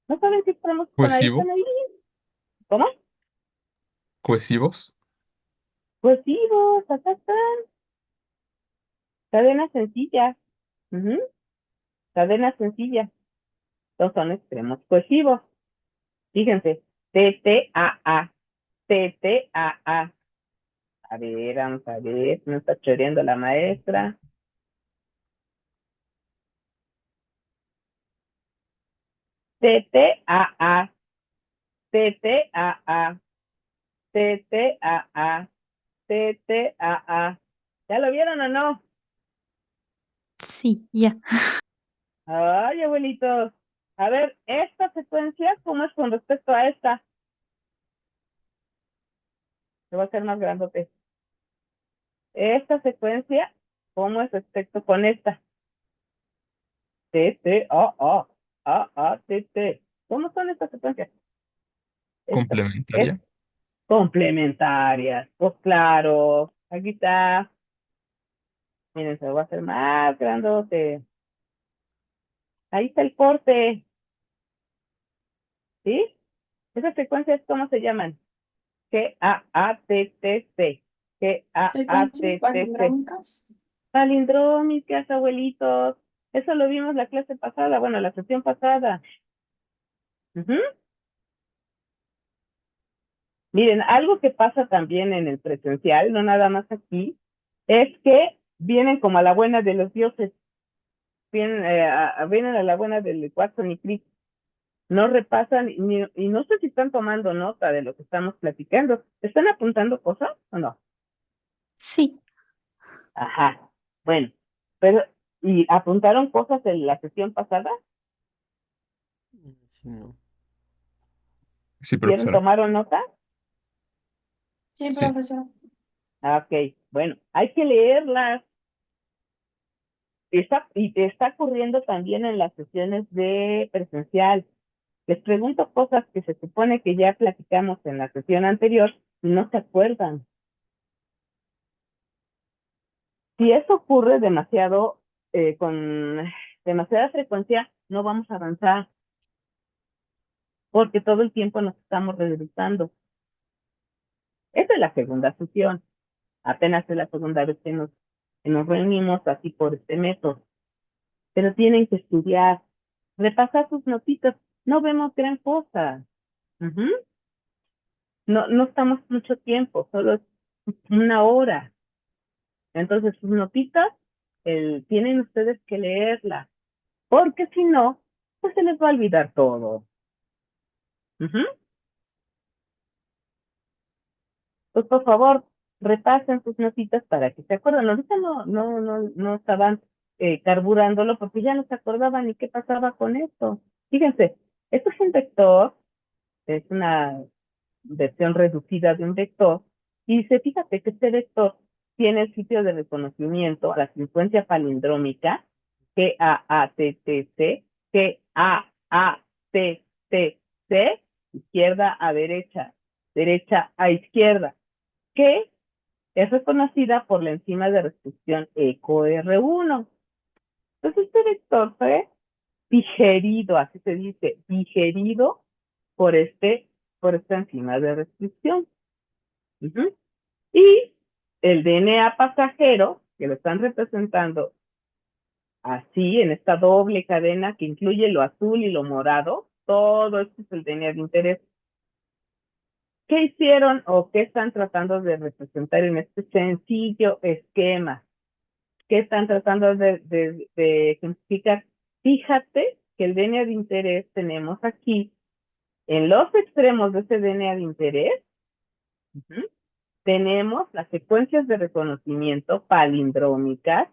¿No saben qué extremos por ahí ¿Cohesivo? están ahí? ¿Cómo? ¿Cohesivos? Cohesivos, acá están. Cadenas sencillas. Ujú. Cadenas sencillas. Estos son extremos cohesivos. Fíjense. TTAA. TTAA. A ver, vamos a ver. No está choreando la maestra. TTAA. TTAA. TTAA. TTAA. ¿Ya lo vieron o no? Sí, ya. Ay, abuelitos. A ver, esta secuencia, ¿cómo es con respecto a esta? Se va a hacer más grandote. Esta secuencia, ¿cómo es respecto con esta? T, T, A, A, A, A, T, T. ¿Cómo son estas secuencias? Esta es ¿Complementaria? complementarias. Pues claro, aquí está. Miren, se lo va a hacer más grandote. Ahí está el corte. ¿Sí? Esas secuencias, ¿cómo se llaman? G, A, A, T, T, C. G, A, A, Secuencias T, T, C. palindrómicas. Palindrómicas, abuelitos. Eso lo vimos la clase pasada, bueno, la sesión pasada. Ujú. Miren, algo que pasa también en el presencial, no nada más aquí, es que vienen como a la buena de los dioses, vienen, vienen a la buena del Watson y Crick, no repasan y no sé si están tomando nota de lo que estamos platicando. ¿Están apuntando cosas o no? Sí. Ajá, bueno, pero, ¿y apuntaron cosas en la sesión pasada? Sí, no. Sí, ¿Quieren profesora. tomaron nota? Sí, Sí. profesor. Ah, ok, bueno, hay que leerlas. Y te está ocurriendo también en las sesiones de presencial. Les pregunto cosas que se supone que ya platicamos en la sesión anterior y no se acuerdan. Si eso ocurre demasiado, con demasiada frecuencia, no vamos a avanzar porque todo el tiempo nos estamos regresando. Esta es la segunda sesión. Apenas es la segunda vez que nos reunimos así por este método. Pero tienen que estudiar, repasar sus notitas. No vemos gran cosa. Ujú. No, no estamos mucho tiempo, solo es una hora. Entonces, sus notitas tienen ustedes que leerlas, porque si no, pues se les va a olvidar todo. Ujú. Pues por favor, repasen sus notitas para que se acuerden. Ahorita no estaban carburándolo porque ya no se acordaban ni qué pasaba con esto. Fíjense, esto es un vector, es una versión reducida de un vector, y dice, fíjate que este vector tiene el sitio de reconocimiento a la secuencia palindrómica GAATTC, GAATTC, izquierda a derecha, derecha a izquierda, que es reconocida por la enzima de restricción EcoR1. Entonces, este vector fue digerido, así se dice, digerido por esta enzima de restricción. Ujú. Y el DNA pasajero, que lo están representando así, en esta doble cadena que incluye lo azul y lo morado, todo esto es el DNA de interés. ¿Qué hicieron o qué están tratando de representar en este sencillo esquema? ¿Qué están tratando de ejemplificar? Fíjate que el DNA de interés tenemos aquí, en los extremos de ese DNA de interés, tenemos las secuencias de reconocimiento palindrómicas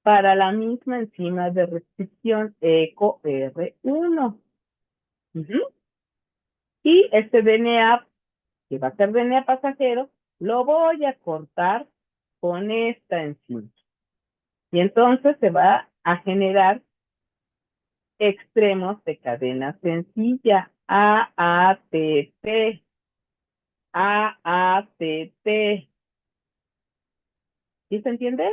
para la misma enzima de restricción EcoR1. Y este DNA, que va a ser DNA pasajero, lo voy a cortar con esta enzima. Y entonces se va a generar extremos de cadena sencilla, AATT, AATT. ¿Sí se entiende?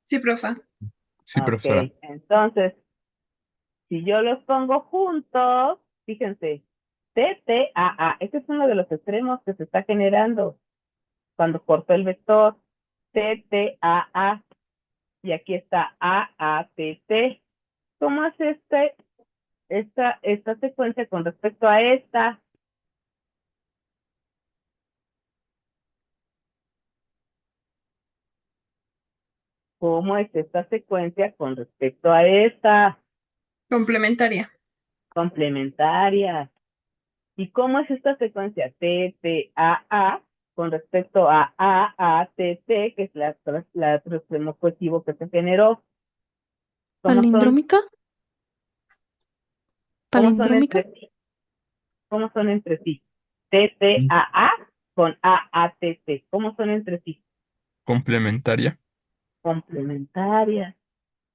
Sí, profa. Sí, Ok, profesora. entonces, si yo los pongo juntos, fíjense, TTAA, este es uno de los extremos que se está generando cuando corto el vector, TTAA, y aquí está AATT. ¿Cómo es esta secuencia con respecto a esta? ¿Cómo es esta secuencia con respecto a esta? Complementaria. Complementaria. ¿Y cómo es esta secuencia TTAA con respecto a AATT, que es la extremo positivo que se generó? ¿Cómo son? ¿Palindrómica? ¿Cómo son ¿Palindrómica? entre sí? ¿Cómo son entre sí? TTAA con AATT. ¿Cómo son entre sí? Complementaria. Complementarias.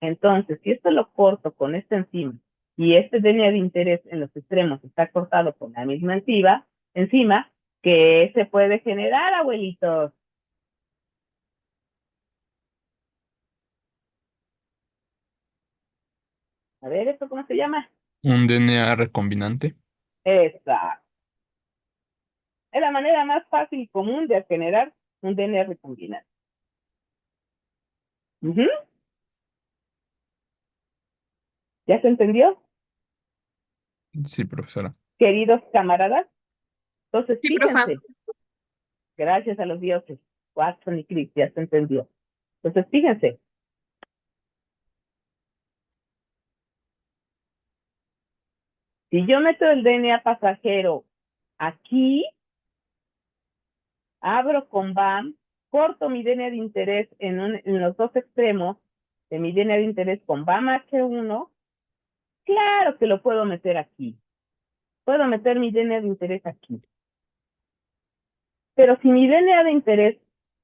Entonces, si esto lo corto con esta enzima y este DNA de interés en los extremos está cortado con la misma enzima, ¿qué se puede generar, abuelitos? A ver, ¿esto cómo se llama? Un DNA recombinante. Exacto. Es la manera más fácil y común de generar un DNA recombinante. ¿Ya se entendió, Sí, profesora. queridos camaradas? Entonces, Sí, profa. fíjense, gracias a los dioses, Watson y Crick, ya se entendió. Entonces, fíjense, si yo meto el DNA pasajero aquí, abro con BAM, corto mi DNA de interés en los dos extremos de mi DNA de interés con BAM H1, claro que lo puedo meter aquí. Puedo meter mi DNA de interés aquí. Pero si mi DNA de interés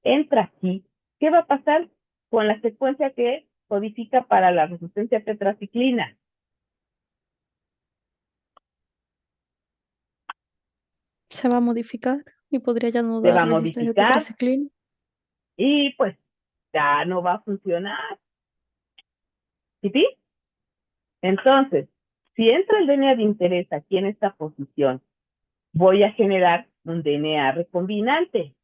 entra aquí, ¿qué va a pasar con la secuencia que codifica para la resistencia a tetraciclina? Se va a modificar y podría ya no Se dar va a resistencia a modificar tetraciclina. y pues ya no va a funcionar. ¿Sí? Entonces, si entra el DNA de interés aquí en esta posición, voy a generar un DNA recombinante.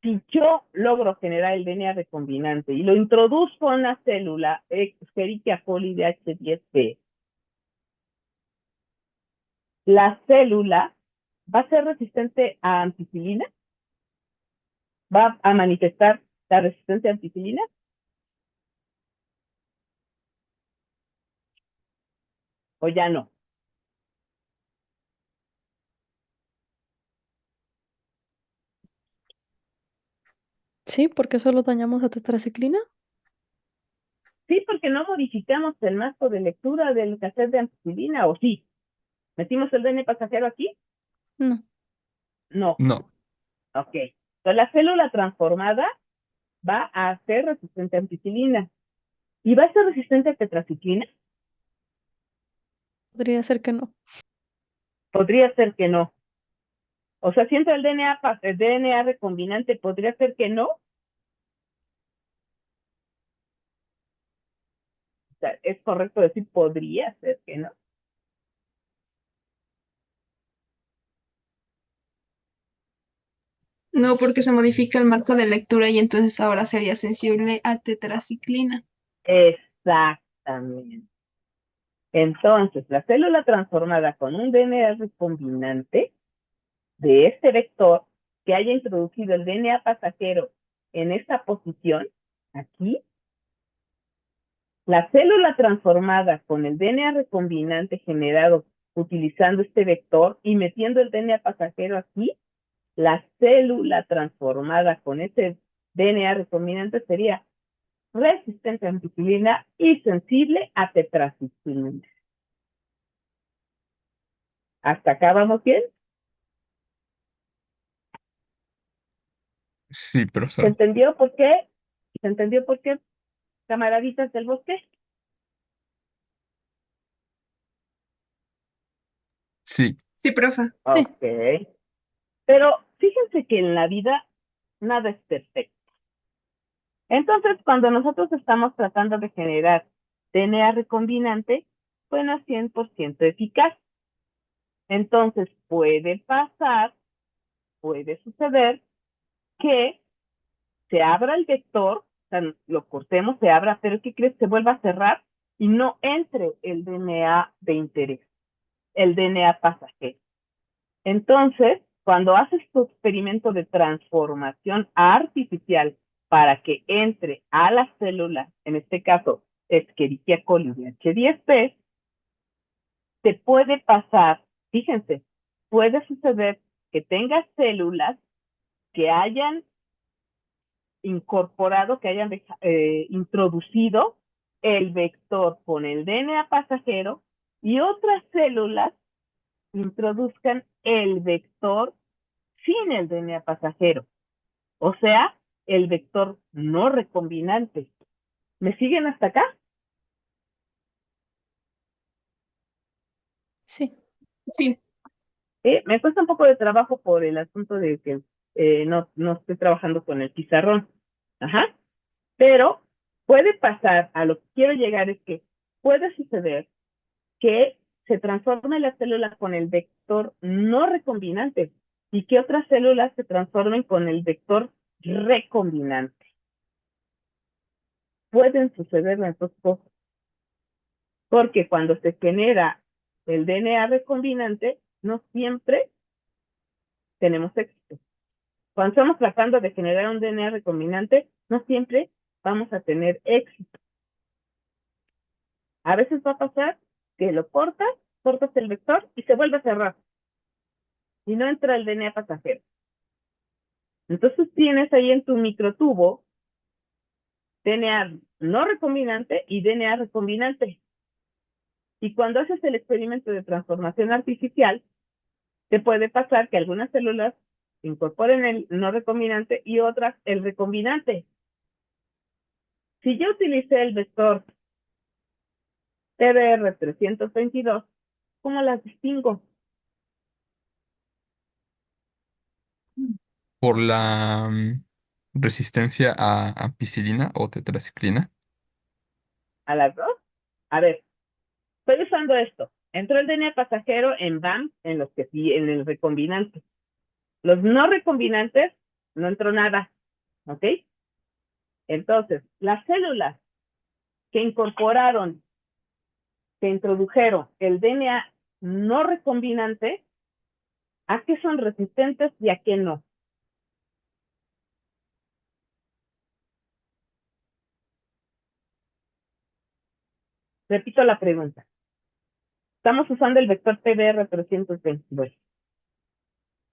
Si yo logro generar el DNA recombinante y lo introduzco en una célula Escherichia coli de H10B, la célula va a ser resistente a ampicilina, va a manifestar la resistencia a ampicilina, o ya no. Sí, porque solo dañamos a tetraciclina. Sí, porque no modificamos el marco de lectura del cassette de ampicilina, ¿o sí? ¿Metimos el DNA pasajero aquí? No. No. No, Ok. Entonces la célula transformada va a ser resistente a ampicilina. ¿Y va a ser resistente a tetraciclina? Podría ser que no. Podría ser que no. O sea, siendo el DNA recombinante, podría ser que no. O sea, es correcto decir podría ser que no. No, porque se modifica el marco de lectura y entonces ahora sería sensible a tetraciclina. Exactamente. Entonces, la célula transformada con un DNA recombinante de este vector que haya introducido el DNA pasajero en esta posición, aquí, la célula transformada con el DNA recombinante generado utilizando este vector y metiendo el DNA pasajero aquí, la célula transformada con ese DNA recombinante sería resistente a ampicilina y sensible a tetraciclina. ¿Hasta acá vamos bien? sí, ¿Se profesor. entendió por qué? ¿Se entendió por qué, camaraditas del bosque? Sí, Sí, profa. Sí. Ok. Pero fíjense que en la vida nada es perfecto. Entonces, cuando nosotros estamos tratando de generar DNA recombinante, pues no es 100% eficaz. Entonces, puede suceder que se abra el vector, o sea, lo cortemos, se abra, pero ¿qué crees? Se vuelva a cerrar y no entre el DNA de interés, el DNA pasajero. Entonces, cuando haces tu experimento de transformación artificial para que entre a la célula, en este caso, Escherichia coli de H10P, te puede pasar, fíjense, puede suceder que tengas células que hayan incorporado, que hayan introducido el vector con el DNA pasajero y otras células introduzcan el vector sin el DNA pasajero, o sea, el vector no recombinante. ¿Me siguen hasta acá? Sí. Sí. Me cuesta un poco de trabajo por el asunto de que no estoy trabajando con el pizarrón. Ajá. Pero puede pasar, a lo que quiero llegar es que puede suceder que se transforme la célula con el vector no recombinante y que otras células se transformen con el vector recombinante. Pueden suceder las dos cosas, porque cuando se genera el DNA recombinante, no siempre tenemos éxito. Cuando estamos tratando de generar un DNA recombinante, no siempre vamos a tener éxito. A veces va a pasar que lo cortas el vector y se vuelve a cerrar. Y no entra el DNA pasajero. Entonces tienes ahí en tu microtubo DNA no recombinante y DNA recombinante. Y cuando haces el experimento de transformación artificial, te puede pasar que algunas células incorporen el no recombinante y otras el recombinante. Si yo utilicé el vector TBR322, ¿cómo las distingo? por la resistencia a ampicilina o tetraciclina. ¿A las dos? A ver, estoy usando esto. Entró el DNA pasajero en BAM, en los que sí, en el recombinante. Los no recombinantes, no entró nada, ¿ok? Entonces, las células que incorporaron, que introdujeron el DNA no recombinante, ¿a qué son resistentes y a qué no? Repito la pregunta. Estamos usando el vector TBR322.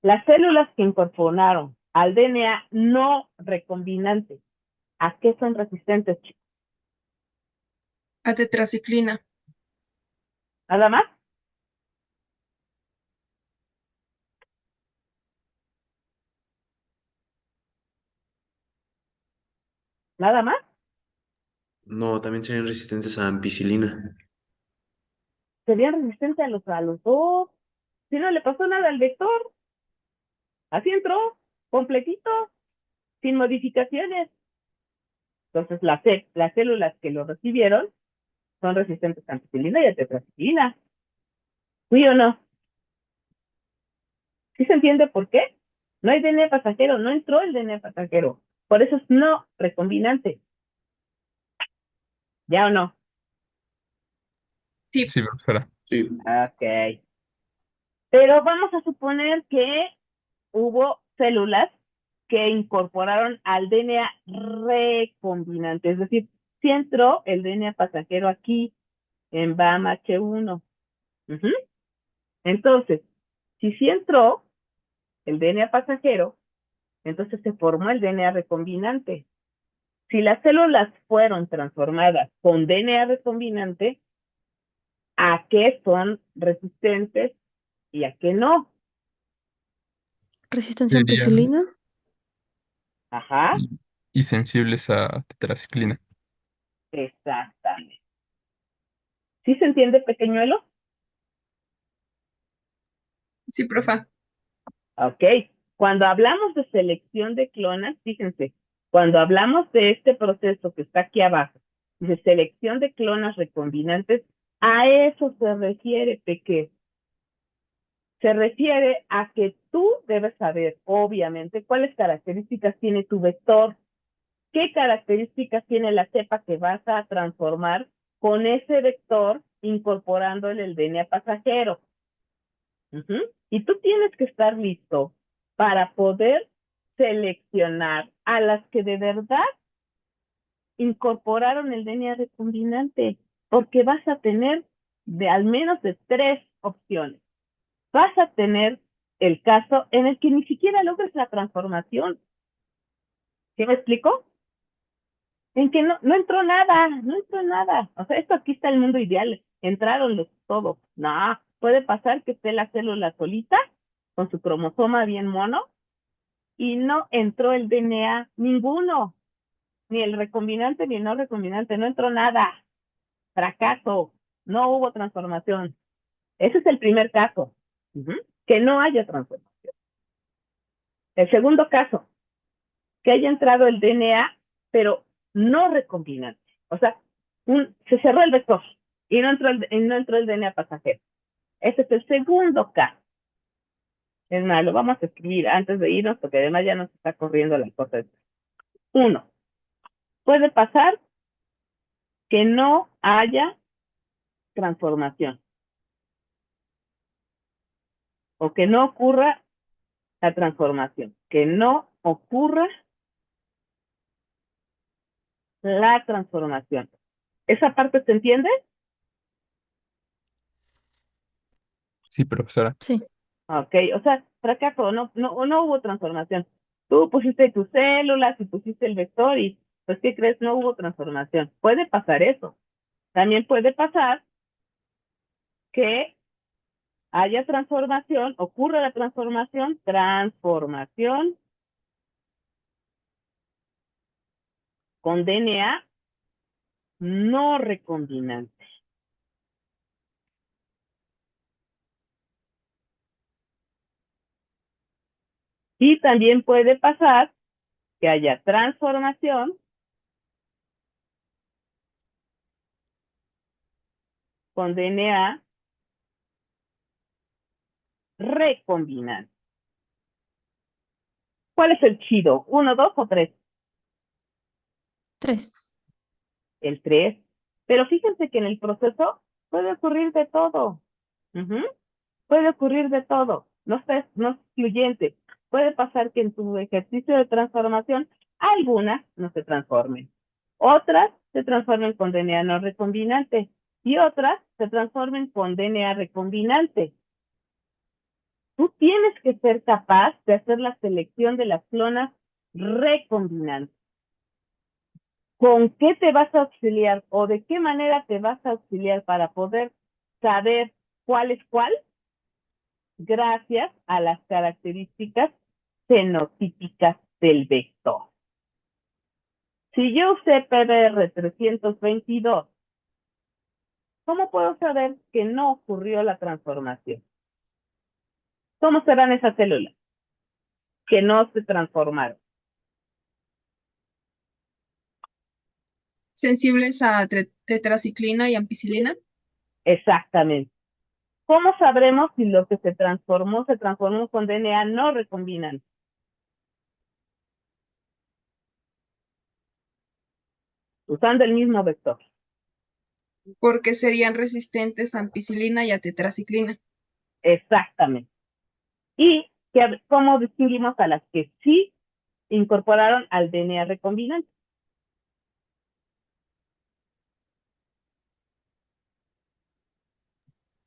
Las células que incorporaron al DNA no recombinante. ¿A qué son resistentes, chicos? A tetraciclina. ¿Nada más? ¿Nada más? No, también serían resistentes a ampicilina. Serían resistentes a los dos. Si no le pasó nada al vector, así entró, completito, sin modificaciones. Entonces, las células que lo recibieron son resistentes a ampicilina y a tetraciclina. ¿Sí o no? ¿Sí se entiende por qué? No hay DNA pasajero, no entró el DNA pasajero. Por eso es no recombinante. ¿Ya o no? Sí, Sí, profesora. Sí. Ok. Pero vamos a suponer que hubo células que incorporaron al DNA recombinante. Es decir, si entró el DNA pasajero aquí en BAM-H1. Ujú. Entonces, si sí entró el DNA pasajero, entonces se formó el DNA recombinante. Si las células fueron transformadas con DNA recombinante, ¿a qué son resistentes y a qué no? Resistencia a Serían ampicilina. Ajá, y, y sensibles a tetraciclina. exactamente. ¿Sí se entiende, pequeñuelo? sí, profa. Ok. Cuando hablamos de selección de clonas, fíjense, cuando hablamos de este proceso que está aquí abajo, de selección de clonas recombinantes, a eso se refiere, Peque. Se refiere a que tú debes saber, obviamente, cuáles características tiene tu vector, qué características tiene la cepa que vas a transformar con ese vector incorporándole el DNA pasajero. Ujú. Y tú tienes que estar listo para poder seleccionar a las que de verdad incorporaron el DNA recombinante, porque vas a tener de al menos de 3 opciones. Vas a tener el caso en el que ni siquiera logres la transformación. ¿Sí me explico? En que no entró nada, no entró nada. O sea, esto aquí está el mundo ideal. Entraron los todos. No, puede pasar que esté la célula solita, con su cromosoma bien mono, y no entró el DNA, ninguno, ni el recombinante ni el no recombinante, no entró nada. Fracaso, no hubo transformación. Ese es el primer caso, que no haya transformación. El segundo caso, que haya entrado el DNA, pero no recombinante. O sea, se cerró el vector y no entró el DNA pasajero. Ese es el segundo caso. Es más, lo vamos a escribir antes de irnos porque además ya nos está corriendo la cosa. 1. Puede pasar que no haya transformación o que no ocurra la transformación, que no ocurra la transformación. ¿Esa parte se entiende? Sí, profesora. Sí. Ok, o sea, fracaso, no hubo transformación. Tú pusiste tus células y pusiste el vector y, pues, ¿qué crees? No hubo transformación. Puede pasar eso. También puede pasar que haya transformación, ocurra la transformación con DNA no recombinante. Y también puede pasar que haya transformación con DNA recombinante. ¿Cuál es el chido? ¿1, 2 o 3? 3. El 3. Pero fíjense que en el proceso puede ocurrir de todo. Ujú. Puede ocurrir de todo. No es excluyente. Puede pasar que en tu ejercicio de transformación algunas no se transformen. Otras se transformen con DNA no recombinante y otras se transformen con DNA recombinante. tú tienes que ser capaz de hacer la selección de las clonas recombinantes. ¿Con qué te vas a auxiliar o de qué manera te vas a auxiliar para poder saber cuál es cuál? Gracias a las características fenotípicas del vector. Si yo usé PBR 322, ¿cómo puedo saber que no ocurrió la transformación? ¿Cómo serán esas células que no se transformaron? Sensibles a tetraciclina y ampicilina. Exactamente. ¿Cómo sabremos si lo que se transformó con DNA no recombinante? Usando el mismo vector. Porque serían resistentes a ampicilina y a tetraciclina. Exactamente. ¿Y cómo distinguimos a las que sí incorporaron al DNA recombinante?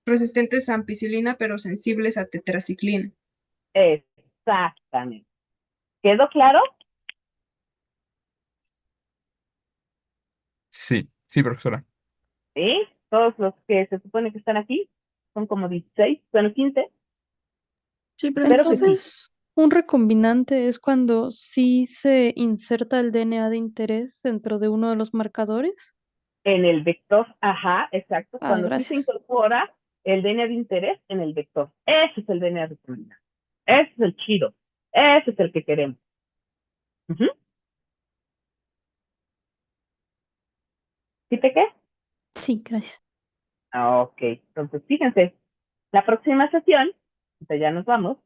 Resistentes a ampicilina, pero sensibles a tetraciclina. Exactamente. ¿Quedó claro? Sí, sí, profesora. ¿Sí? Todos los que se supone que están aquí son como 16, bueno, 15. Sí, Espero que sí. Entonces, un recombinante es cuando sí se inserta el DNA de interés dentro de uno de los marcadores. En el vector, ajá, exacto. Ah, Cuando sí se gracias. incorpora el DNA de interés en el vector. Ese es el DNA recombinante. Ese es el chido. Ese es el que queremos. Ujú. ¿Sí te qué? Sí, gracias. Ok, entonces fíjense, la próxima sesión, ya nos vamos,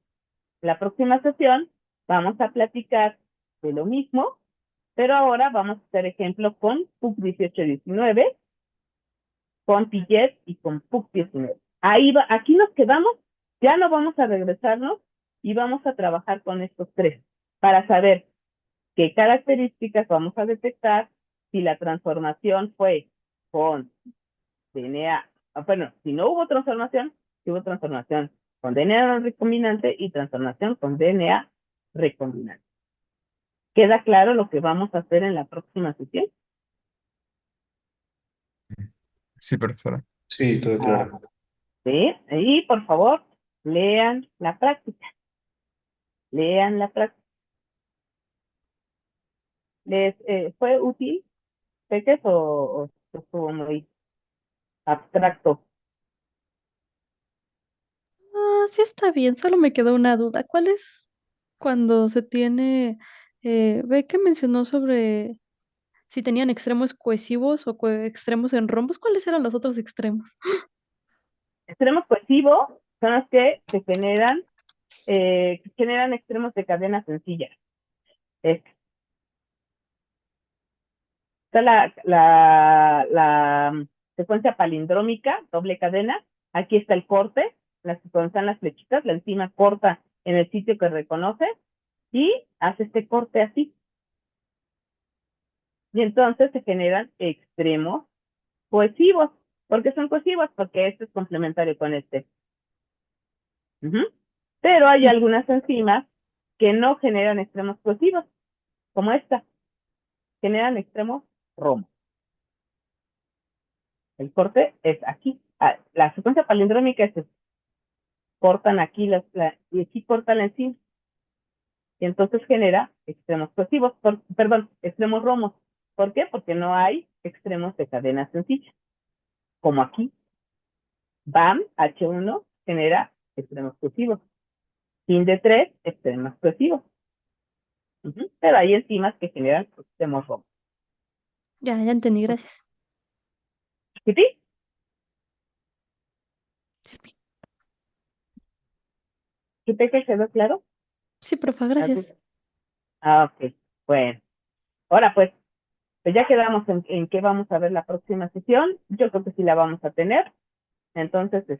la próxima sesión vamos a platicar de lo mismo, pero ahora vamos a hacer ejemplo con PUC 1819, con PIET y con PUC 19. Ahí va, aquí nos quedamos, ya no vamos a regresarnos y vamos a trabajar con estos tres para saber qué características vamos a detectar si la transformación fue con DNA, bueno, si no hubo transformación, si hubo transformación con DNA recombinante y transformación con DNA recombinante. ¿Queda claro lo que vamos a hacer en la próxima sesión? Sí, profesora. Sí, todo claro. Sí, y por favor, lean la práctica. Lean la práctica. ¿Les fue útil, Peques, o estuvo muy abstracto? Ah, sí está bien, solo me quedó una duda. ¿Cuál es cuando se tiene, ve que mencionó sobre si tenían extremos cohesivos o extremos en rombos? ¿Cuáles eran los otros extremos? Extremos cohesivos son los que se generan extremos de cadena sencilla. Está la secuencia palindrómica, doble cadena. Aquí está el corte, donde están las flechitas, la enzima corta en el sitio que reconoce y hace este corte así. Y entonces se generan extremos cohesivos. ¿Por qué son cohesivos? Porque este es complementario con este. Ujú. Pero hay Sí. algunas enzimas que no generan extremos cohesivos, como esta. Generan extremos romos. El corte es aquí. La secuencia palindrómica es esta. Cortan aquí y aquí cortan la enzima. Y entonces genera extremos cohesivos, perdón, extremos romos. ¿Por qué? Porque no hay extremos de cadena sencilla. Como aquí. BAM, H1, genera extremos cohesivos. SIN de 3, extremos cohesivos. Pero hay enzimas que generan extremos romos. Ya entendí, gracias. ¿Sí? ¿Sí? Sí, ¿Sí te quedó claro? sí, profa, gracias. Ok. Bueno. Ahora pues ya quedamos en qué vamos a ver la próxima sesión. Yo creo que sí la vamos a tener. Entonces, pues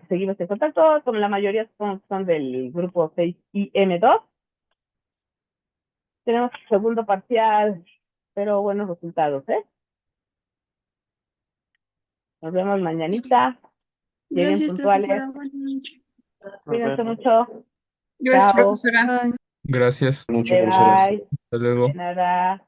seguimos en contacto. Con la mayoría son del grupo 6 y M2. Tenemos segundo parcial, pero buenos resultados, ¿eh? Nos vemos mañanita. Lleguen Gracias, puntuales. profesora. Buenas noches. Cuídense mucho. Gracias, Chao. profesora. Ay. Gracias. Mucho, profesora. Bye. Hasta luego. De nada.